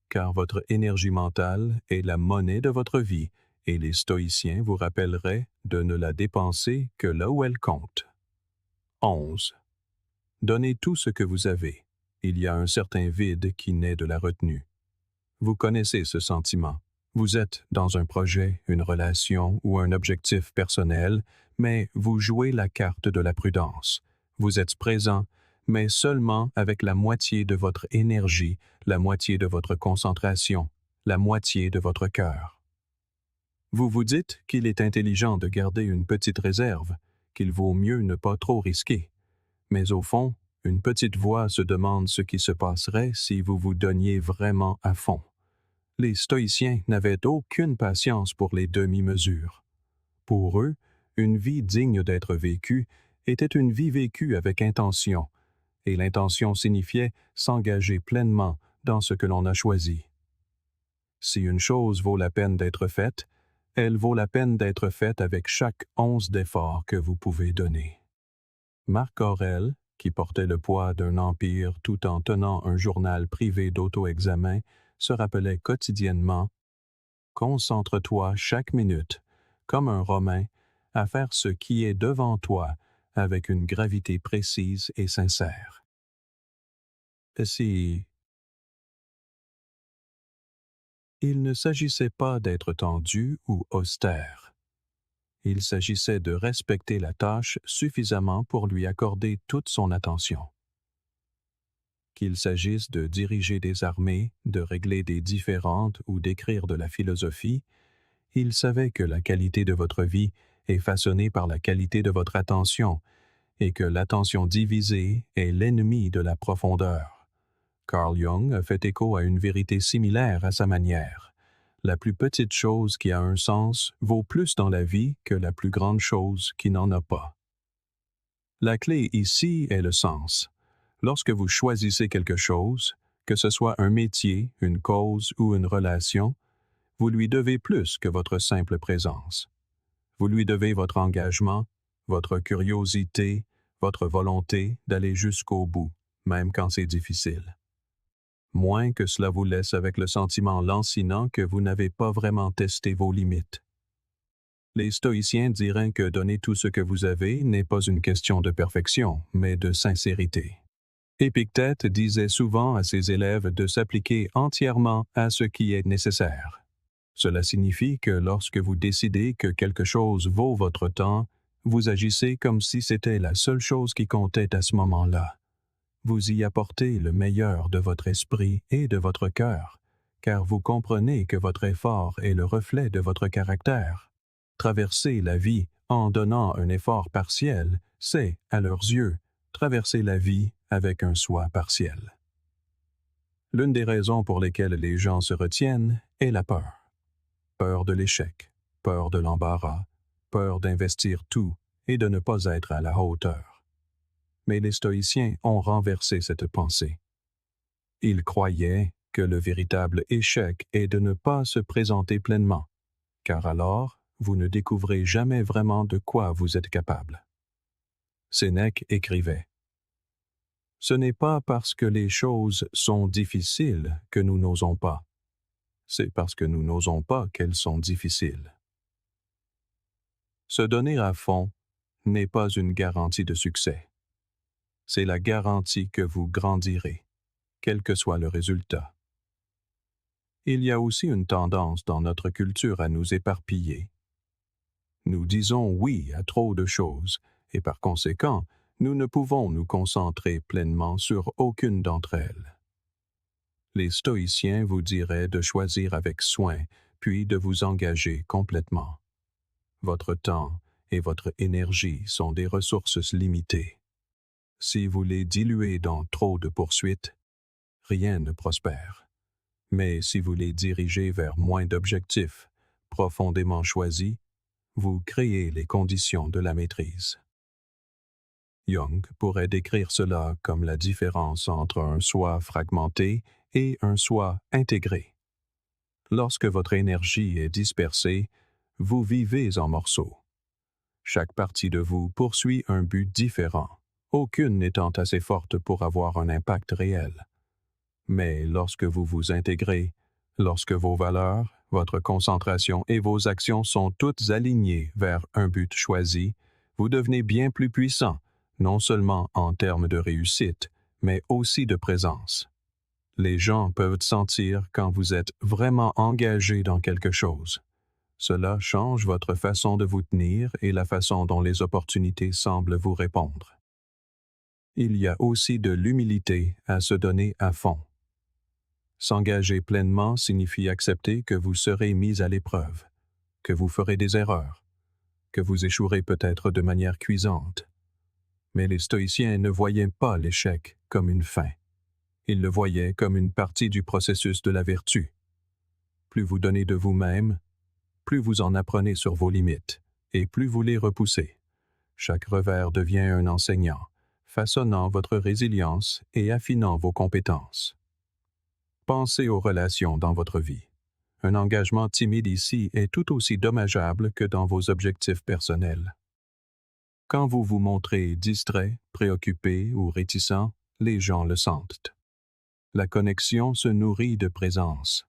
car votre énergie mentale est la monnaie de votre vie, et les stoïciens vous rappelleraient de ne la dépenser que là où elle compte. 11. Donnez tout ce que vous avez. Il y a un certain vide qui naît de la retenue. Vous connaissez ce sentiment. Vous êtes dans un projet, une relation ou un objectif personnel, mais vous jouez la carte de la prudence. Vous êtes présent, mais seulement avec la moitié de votre énergie, la moitié de votre concentration, la moitié de votre cœur. Vous vous dites qu'il est intelligent de garder une petite réserve, qu'il vaut mieux ne pas trop risquer. Mais au fond, une petite voix se demande ce qui se passerait si vous vous donniez vraiment à fond. Les stoïciens n'avaient aucune patience pour les demi-mesures. Pour eux, une vie digne d'être vécue était une vie vécue avec intention, et l'intention signifiait s'engager pleinement dans ce que l'on a choisi. Si une chose vaut la peine d'être faite, elle vaut la peine d'être faite avec chaque once d'effort que vous pouvez donner. Marc Aurèle, qui portait le poids d'un empire tout en tenant un journal privé d'auto-examen, se rappelait quotidiennement « Concentre-toi chaque minute, comme un Romain, à faire ce qui est devant toi avec une gravité précise et sincère. » Si il ne s'agissait pas d'être tendu ou austère. Il s'agissait de respecter la tâche suffisamment pour lui accorder toute son attention. Qu'il s'agisse de diriger des armées, de régler des différends ou d'écrire de la philosophie, il savait que la qualité de votre vie est façonnée par la qualité de votre attention et que l'attention divisée est l'ennemi de la profondeur. Carl Jung a fait écho à une vérité similaire à sa manière. La plus petite chose qui a un sens vaut plus dans la vie que la plus grande chose qui n'en a pas. La clé ici est le sens. Lorsque vous choisissez quelque chose, que ce soit un métier, une cause ou une relation, vous lui devez plus que votre simple présence. Vous lui devez votre engagement, votre curiosité, votre volonté d'aller jusqu'au bout, même quand c'est difficile. Moins que cela vous laisse avec le sentiment lancinant que vous n'avez pas vraiment testé vos limites. Les stoïciens diraient que donner tout ce que vous avez n'est pas une question de perfection, mais de sincérité. Épictète disait souvent à ses élèves de s'appliquer entièrement à ce qui est nécessaire. Cela signifie que lorsque vous décidez que quelque chose vaut votre temps, vous agissez comme si c'était la seule chose qui comptait à ce moment-là. Vous y apportez le meilleur de votre esprit et de votre cœur, car vous comprenez que votre effort est le reflet de votre caractère. Traverser la vie en donnant un effort partiel, c'est, à leurs yeux, traverser la vie avec un soi partiel. L'une des raisons pour lesquelles les gens se retiennent est la peur. Peur de l'échec, peur de l'embarras, peur d'investir tout et de ne pas être à la hauteur. Mais les stoïciens ont renversé cette pensée. Ils croyaient que le véritable échec est de ne pas se présenter pleinement, car alors vous ne découvrez jamais vraiment de quoi vous êtes capable. Sénèque écrivait « Ce n'est pas parce que les choses sont difficiles que nous n'osons pas. C'est parce que nous n'osons pas qu'elles sont difficiles. » Se donner à fond n'est pas une garantie de succès. C'est la garantie que vous grandirez, quel que soit le résultat. Il y a aussi une tendance dans notre culture à nous éparpiller. Nous disons oui à trop de choses, et par conséquent, nous ne pouvons nous concentrer pleinement sur aucune d'entre elles. Les stoïciens vous diraient de choisir avec soin, puis de vous engager complètement. Votre temps et votre énergie sont des ressources limitées. Si vous les diluez dans trop de poursuites, rien ne prospère. Mais si vous les dirigez vers moins d'objectifs, profondément choisis, vous créez les conditions de la maîtrise. Jung pourrait décrire cela comme la différence entre un soi fragmenté et un soi intégré. Lorsque votre énergie est dispersée, vous vivez en morceaux. Chaque partie de vous poursuit un but différent, aucune n'étant assez forte pour avoir un impact réel. Mais lorsque vous vous intégrez, lorsque vos valeurs, votre concentration et vos actions sont toutes alignées vers un but choisi, vous devenez bien plus puissant, non seulement en termes de réussite, mais aussi de présence. Les gens peuvent sentir quand vous êtes vraiment engagé dans quelque chose. Cela change votre façon de vous tenir et la façon dont les opportunités semblent vous répondre. Il y a aussi de l'humilité à se donner à fond. S'engager pleinement signifie accepter que vous serez mis à l'épreuve, que vous ferez des erreurs, que vous échouerez peut-être de manière cuisante. Mais les stoïciens ne voyaient pas l'échec comme une fin. Ils le voyaient comme une partie du processus de la vertu. Plus vous donnez de vous-même, plus vous en apprenez sur vos limites, et plus vous les repoussez. Chaque revers devient un enseignant, façonnant votre résilience et affinant vos compétences. Pensez aux relations dans votre vie. Un engagement timide ici est tout aussi dommageable que dans vos objectifs personnels. Quand vous vous montrez distrait, préoccupé ou réticent, les gens le sentent. La connexion se nourrit de présence.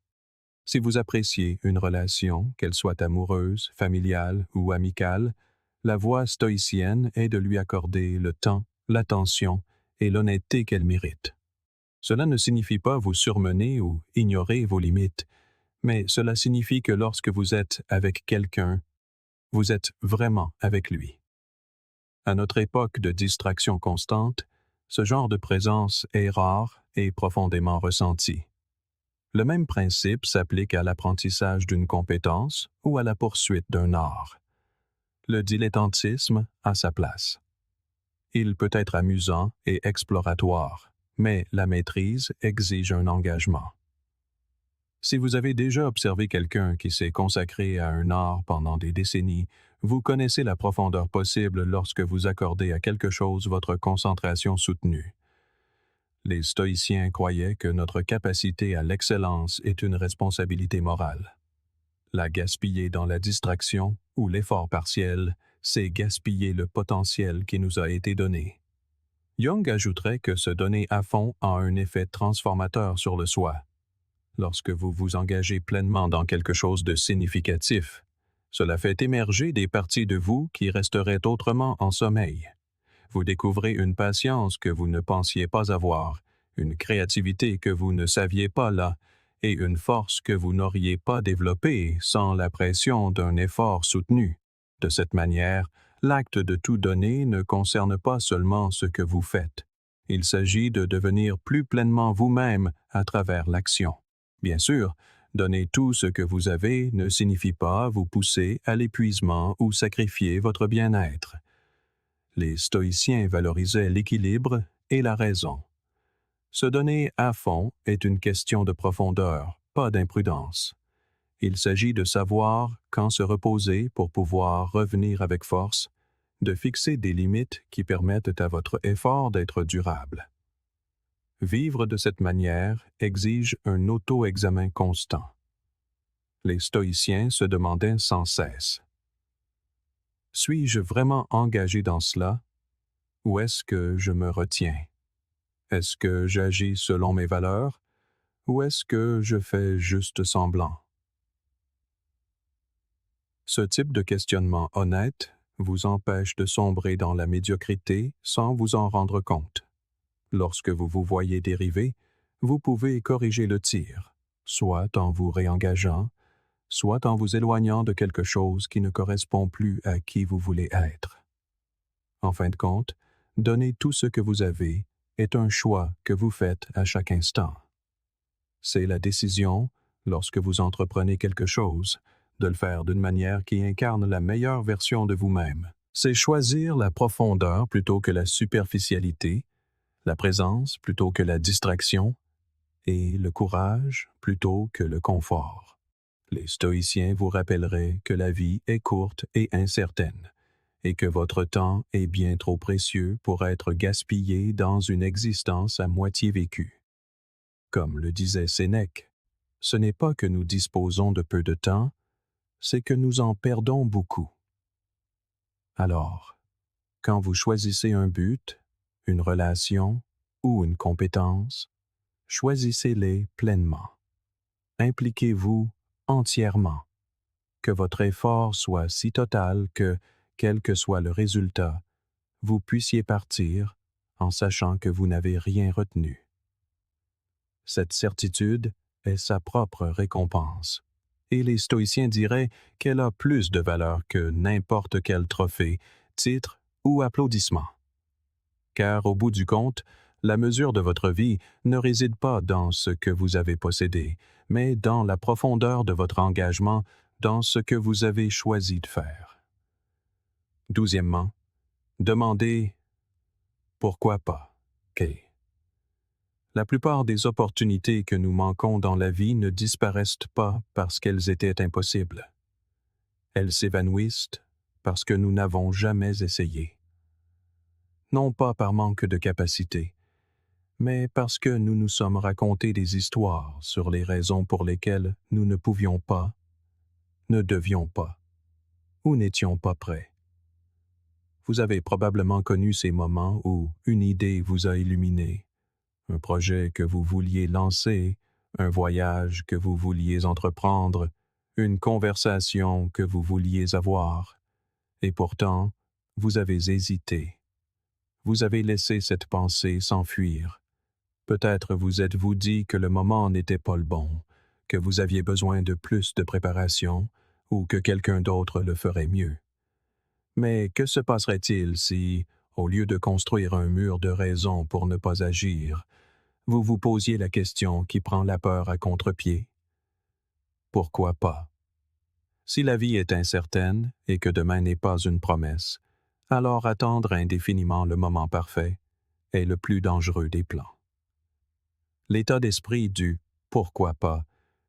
Si vous appréciez une relation, qu'elle soit amoureuse, familiale ou amicale, la voie stoïcienne est de lui accorder le temps, l'attention et l'honnêteté qu'elle mérite. Cela ne signifie pas vous surmener ou ignorer vos limites, mais cela signifie que lorsque vous êtes avec quelqu'un, vous êtes vraiment avec lui. À notre époque de distraction constante, ce genre de présence est rare et profondément ressenti. Le même principe s'applique à l'apprentissage d'une compétence ou à la poursuite d'un art. Le dilettantisme a sa place. Il peut être amusant et exploratoire, mais la maîtrise exige un engagement. Si vous avez déjà observé quelqu'un qui s'est consacré à un art pendant des décennies, vous connaissez la profondeur possible lorsque vous accordez à quelque chose votre concentration soutenue. Les stoïciens croyaient que notre capacité à l'excellence est une responsabilité morale. La gaspiller dans la distraction ou l'effort partiel, c'est gaspiller le potentiel qui nous a été donné. Jung ajouterait que se donner à fond a un effet transformateur sur le soi. Lorsque vous vous engagez pleinement dans quelque chose de significatif, cela fait émerger des parties de vous qui resteraient autrement en sommeil. Vous découvrez une patience que vous ne pensiez pas avoir, une créativité que vous ne saviez pas là, et une force que vous n'auriez pas développée sans la pression d'un effort soutenu. De cette manière, l'acte de tout donner ne concerne pas seulement ce que vous faites. Il s'agit de devenir plus pleinement vous-même à travers l'action. Bien sûr, donner tout ce que vous avez ne signifie pas vous pousser à l'épuisement ou sacrifier votre bien-être. Les stoïciens valorisaient l'équilibre et la raison. Se donner à fond est une question de profondeur, pas d'imprudence. Il s'agit de savoir quand se reposer pour pouvoir revenir avec force, de fixer des limites qui permettent à votre effort d'être durable. Vivre de cette manière exige un auto-examen constant. Les stoïciens se demandaient sans cesse: suis-je vraiment engagé dans cela? Ou est-ce que je me retiens? Est-ce que j'agis selon mes valeurs? Ou est-ce que je fais juste semblant? Ce type de questionnement honnête vous empêche de sombrer dans la médiocrité sans vous en rendre compte. Lorsque vous vous voyez dériver, vous pouvez corriger le tir, soit en vous réengageant, soit en vous éloignant de quelque chose qui ne correspond plus à qui vous voulez être. En fin de compte, donner tout ce que vous avez est un choix que vous faites à chaque instant. C'est la décision, lorsque vous entreprenez quelque chose, de le faire d'une manière qui incarne la meilleure version de vous-même. C'est choisir la profondeur plutôt que la superficialité, la présence plutôt que la distraction, et le courage plutôt que le confort. Les stoïciens vous rappelleraient que la vie est courte et incertaine, et que votre temps est bien trop précieux pour être gaspillé dans une existence à moitié vécue. Comme le disait Sénèque, ce n'est pas que nous disposons de peu de temps, c'est que nous en perdons beaucoup. Alors, quand vous choisissez un but, une relation ou une compétence, choisissez-les pleinement. Impliquez-vous entièrement. Que votre effort soit si total que, quel que soit le résultat, vous puissiez partir en sachant que vous n'avez rien retenu. Cette certitude est sa propre récompense, et les stoïciens diraient qu'elle a plus de valeur que n'importe quel trophée, titre ou applaudissement. Car au bout du compte, la mesure de votre vie ne réside pas dans ce que vous avez possédé, mais dans la profondeur de votre engagement dans ce que vous avez choisi de faire. 12e, demandez « Pourquoi pas ?» La plupart des opportunités que nous manquons dans la vie ne disparaissent pas parce qu'elles étaient impossibles. Elles s'évanouissent parce que nous n'avons jamais essayé. Non pas par manque de capacité, mais parce que nous nous sommes raconté des histoires sur les raisons pour lesquelles nous ne pouvions pas, ne devions pas, ou n'étions pas prêts. Vous avez probablement connu ces moments où une idée vous a illuminé, un projet que vous vouliez lancer, un voyage que vous vouliez entreprendre, une conversation que vous vouliez avoir, et pourtant, vous avez hésité. Vous avez laissé cette pensée s'enfuir. Peut-être vous êtes-vous dit que le moment n'était pas le bon, que vous aviez besoin de plus de préparation ou que quelqu'un d'autre le ferait mieux. Mais que se passerait-il si, au lieu de construire un mur de raison pour ne pas agir, vous vous posiez la question qui prend la peur à contre-pied? Pourquoi pas? Si la vie est incertaine et que demain n'est pas une promesse, alors attendre indéfiniment le moment parfait est le plus dangereux des plans. L'état d'esprit du « pourquoi pas »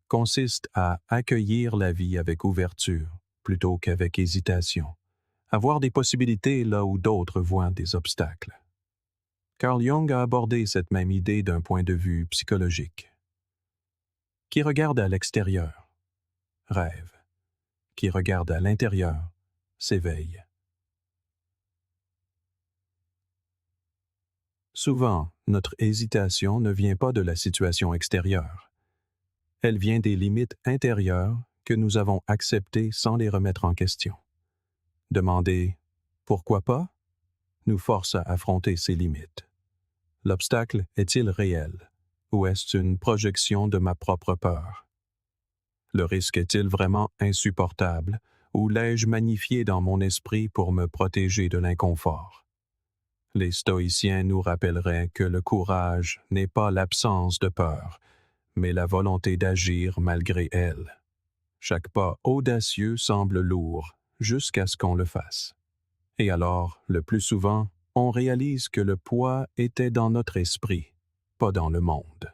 consiste à accueillir la vie avec ouverture plutôt qu'avec hésitation, à voir des possibilités là où d'autres voient des obstacles. Carl Jung a abordé cette même idée d'un point de vue psychologique. Qui regarde à l'extérieur rêve. Qui regarde à l'intérieur s'éveille. Souvent, notre hésitation ne vient pas de la situation extérieure. Elle vient des limites intérieures que nous avons acceptées sans les remettre en question. Demander « pourquoi pas ?» nous force à affronter ces limites. L'obstacle est-il réel ou est-ce une projection de ma propre peur? Le risque est-il vraiment insupportable ou l'ai-je magnifié dans mon esprit pour me protéger de l'inconfort? Les stoïciens nous rappelleraient que le courage n'est pas l'absence de peur, mais la volonté d'agir malgré elle. Chaque pas audacieux semble lourd jusqu'à ce qu'on le fasse. Et alors, le plus souvent, on réalise que le poids était dans notre esprit, pas dans le monde.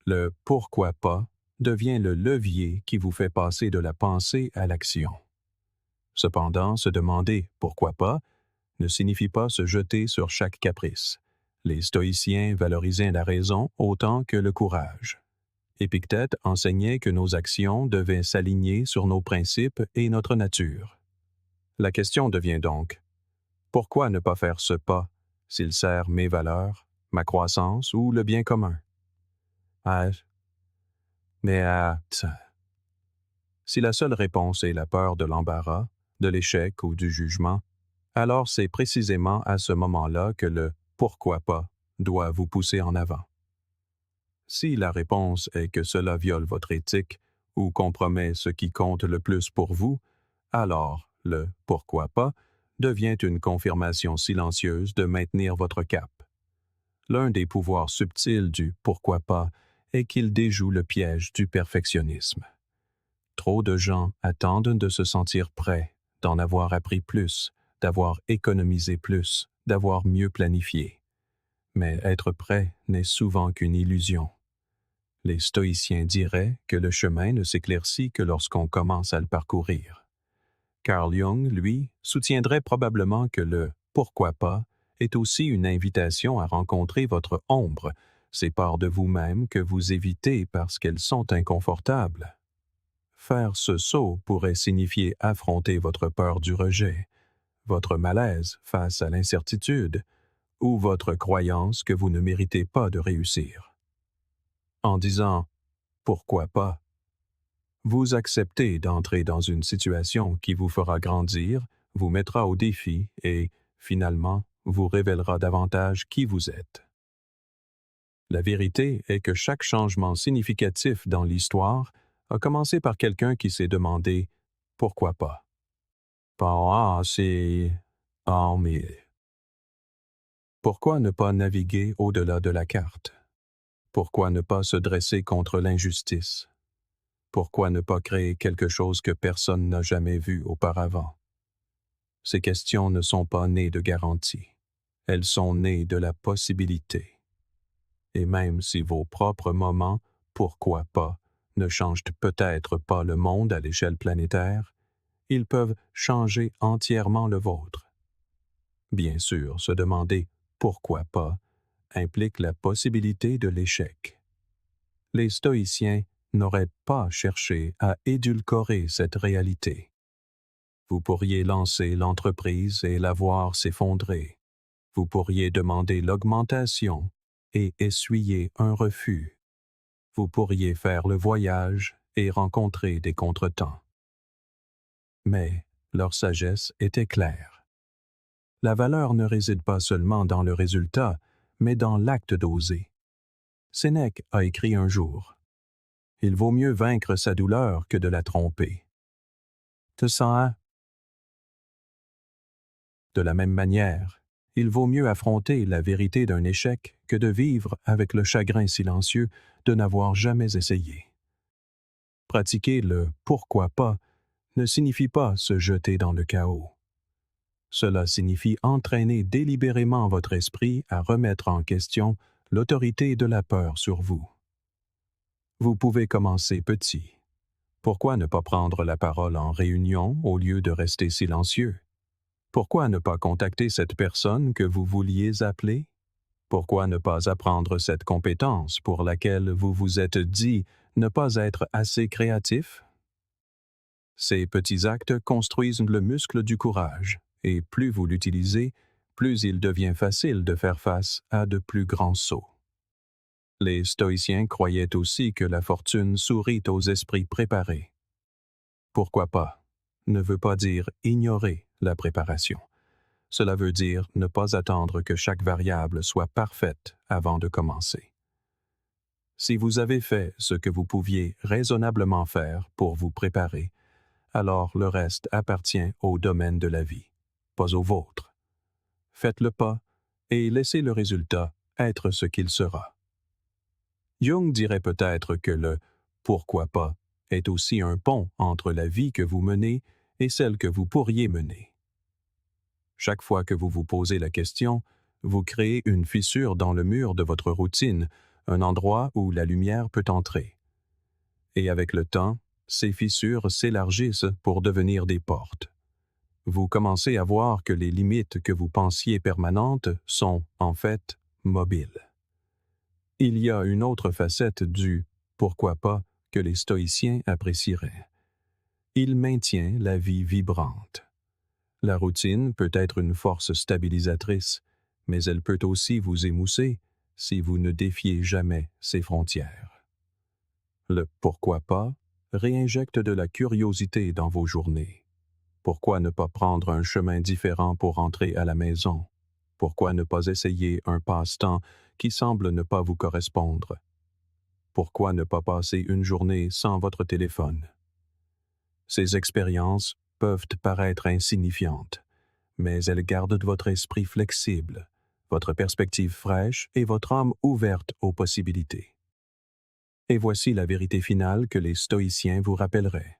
Le « pourquoi pas » devient le levier qui vous fait passer de la pensée à l'action. Cependant, se demander « pourquoi pas » ne signifie pas se jeter sur chaque caprice. Les stoïciens valorisaient la raison autant que le courage. Épictète enseignait que nos actions devaient s'aligner sur nos principes et notre nature. La question devient donc, pourquoi ne pas faire ce pas s'il sert mes valeurs, ma croissance ou le bien commun? Si la seule réponse est la peur de l'embarras, de l'échec ou du jugement, alors c'est précisément à ce moment-là que le « pourquoi pas » doit vous pousser en avant. Si la réponse est que cela viole votre éthique ou compromet ce qui compte le plus pour vous, alors le « pourquoi pas » devient une confirmation silencieuse de maintenir votre cap. L'un des pouvoirs subtils du « pourquoi pas » est qu'il déjoue le piège du perfectionnisme. Trop de gens attendent de se sentir prêts, d'en avoir appris plus, d'avoir économisé plus, d'avoir mieux planifié. Mais être prêt n'est souvent qu'une illusion. Les stoïciens diraient que le chemin ne s'éclaircit que lorsqu'on commence à le parcourir. Carl Jung, lui, soutiendrait probablement que le « pourquoi pas » est aussi une invitation à rencontrer votre ombre, ces parts de vous-même que vous évitez parce qu'elles sont inconfortables. Faire ce saut pourrait signifier affronter votre peur du rejet, votre malaise face à l'incertitude, ou votre croyance que vous ne méritez pas de réussir. En disant « pourquoi pas », vous acceptez d'entrer dans une situation qui vous fera grandir, vous mettra au défi et, finalement, vous révélera davantage qui vous êtes. La vérité est que chaque changement significatif dans l'histoire a commencé par quelqu'un qui s'est demandé « pourquoi pas ?» Pas « ah, c'est... ah, mais... » Pourquoi ne pas naviguer au-delà de la carte? Pourquoi ne pas se dresser contre l'injustice? Pourquoi ne pas créer quelque chose que personne n'a jamais vu auparavant? Ces questions ne sont pas nées de garantie. Elles sont nées de la possibilité. Et même si vos propres moments, pourquoi pas, ne changent peut-être pas le monde à l'échelle planétaire, ils peuvent changer entièrement le vôtre. Bien sûr, se demander pourquoi pas implique la possibilité de l'échec. Les stoïciens n'auraient pas cherché à édulcorer cette réalité. Vous pourriez lancer l'entreprise et la voir s'effondrer. Vous pourriez demander l'augmentation et essuyer un refus. Vous pourriez faire le voyage et rencontrer des contretemps. Mais leur sagesse était claire. La valeur ne réside pas seulement dans le résultat, mais dans l'acte d'oser. Sénèque a écrit un jour « Il vaut mieux vaincre sa douleur que de la tromper. » Te sens? De la même manière, il vaut mieux affronter la vérité d'un échec que de vivre avec le chagrin silencieux de n'avoir jamais essayé. Pratiquer le « pourquoi pas » ne signifie pas se jeter dans le chaos. Cela signifie entraîner délibérément votre esprit à remettre en question l'autorité de la peur sur vous. Vous pouvez commencer petit. Pourquoi ne pas prendre la parole en réunion au lieu de rester silencieux? Pourquoi ne pas contacter cette personne que vous vouliez appeler? Pourquoi ne pas apprendre cette compétence pour laquelle vous vous êtes dit ne pas être assez créatif? Ces petits actes construisent le muscle du courage, et plus vous l'utilisez, plus il devient facile de faire face à de plus grands sauts. Les stoïciens croyaient aussi que la fortune sourit aux esprits préparés. Pourquoi pas ne veut pas dire ignorer la préparation. Cela veut dire ne pas attendre que chaque variable soit parfaite avant de commencer. Si vous avez fait ce que vous pouviez raisonnablement faire pour vous préparer, alors le reste appartient au domaine de la vie, pas au vôtre. Faites le pas et laissez le résultat être ce qu'il sera. Jung dirait peut-être que le « pourquoi pas » est aussi un pont entre la vie que vous menez et celle que vous pourriez mener. Chaque fois que vous vous posez la question, vous créez une fissure dans le mur de votre routine, un endroit où la lumière peut entrer. Et avec le temps, ces fissures s'élargissent pour devenir des portes. Vous commencez à voir que les limites que vous pensiez permanentes sont, en fait, mobiles. Il y a une autre facette du « pourquoi pas » que les stoïciens apprécieraient. Il maintient la vie vibrante. La routine peut être une force stabilisatrice, mais elle peut aussi vous émousser si vous ne défiez jamais ses frontières. Le « pourquoi pas » réinjecte de la curiosité dans vos journées. Pourquoi ne pas prendre un chemin différent pour rentrer à la maison? Pourquoi ne pas essayer un passe-temps qui semble ne pas vous correspondre? Pourquoi ne pas passer une journée sans votre téléphone? Ces expériences peuvent paraître insignifiantes, mais elles gardent votre esprit flexible, votre perspective fraîche et votre âme ouverte aux possibilités. Et voici la vérité finale que les stoïciens vous rappelleraient.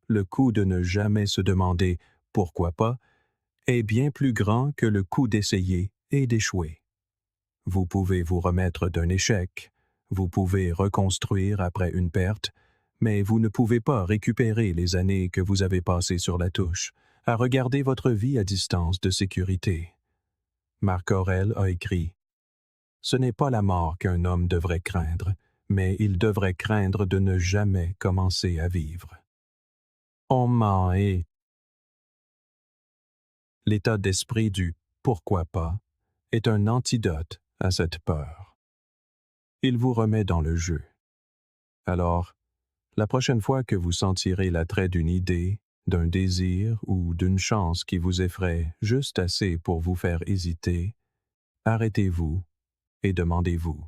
Le coût de ne jamais se demander « pourquoi pas » est bien plus grand que le coût d'essayer et d'échouer. Vous pouvez vous remettre d'un échec, vous pouvez reconstruire après une perte, mais vous ne pouvez pas récupérer les années que vous avez passées sur la touche, à regarder votre vie à distance de sécurité. Marc Aurèle a écrit « Ce n'est pas la mort qu'un homme devrait craindre, mais il devrait craindre de ne jamais commencer à vivre. » On m'en est. L'état d'esprit du « pourquoi pas » est un antidote à cette peur. il vous remet dans le jeu. Alors, la prochaine fois que vous sentirez l'attrait d'une idée, d'un désir ou d'une chance qui vous effraie juste assez pour vous faire hésiter, arrêtez-vous et demandez-vous: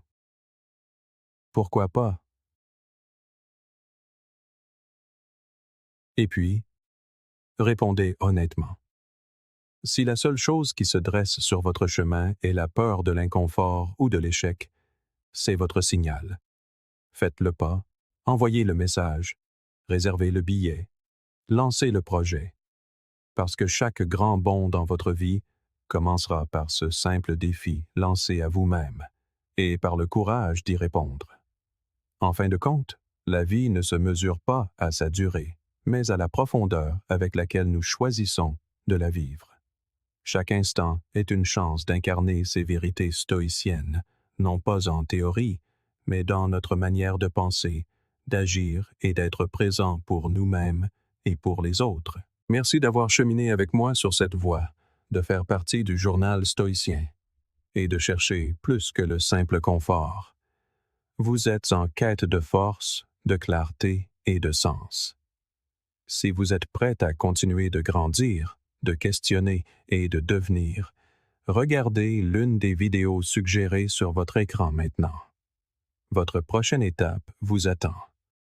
pourquoi pas? Et puis, répondez honnêtement. Si la seule chose qui se dresse sur votre chemin est la peur de l'inconfort ou de l'échec, c'est votre signal. Faites le pas, envoyez le message, réservez le billet, lancez le projet. Parce que chaque grand bond dans votre vie commencera par ce simple défi lancé à vous-même et par le courage d'y répondre. En fin de compte, la vie ne se mesure pas à sa durée, mais à la profondeur avec laquelle nous choisissons de la vivre. Chaque instant est une chance d'incarner ces vérités stoïciennes, non pas en théorie, mais dans notre manière de penser, d'agir et d'être présent pour nous-mêmes et pour les autres. Merci d'avoir cheminé avec moi sur cette voie, de faire partie du journal stoïcien et de chercher plus que le simple confort. Vous êtes en quête de force, de clarté et de sens. Si vous êtes prête à continuer de grandir, de questionner et de devenir, regardez l'une des vidéos suggérées sur votre écran maintenant. Votre prochaine étape vous attend.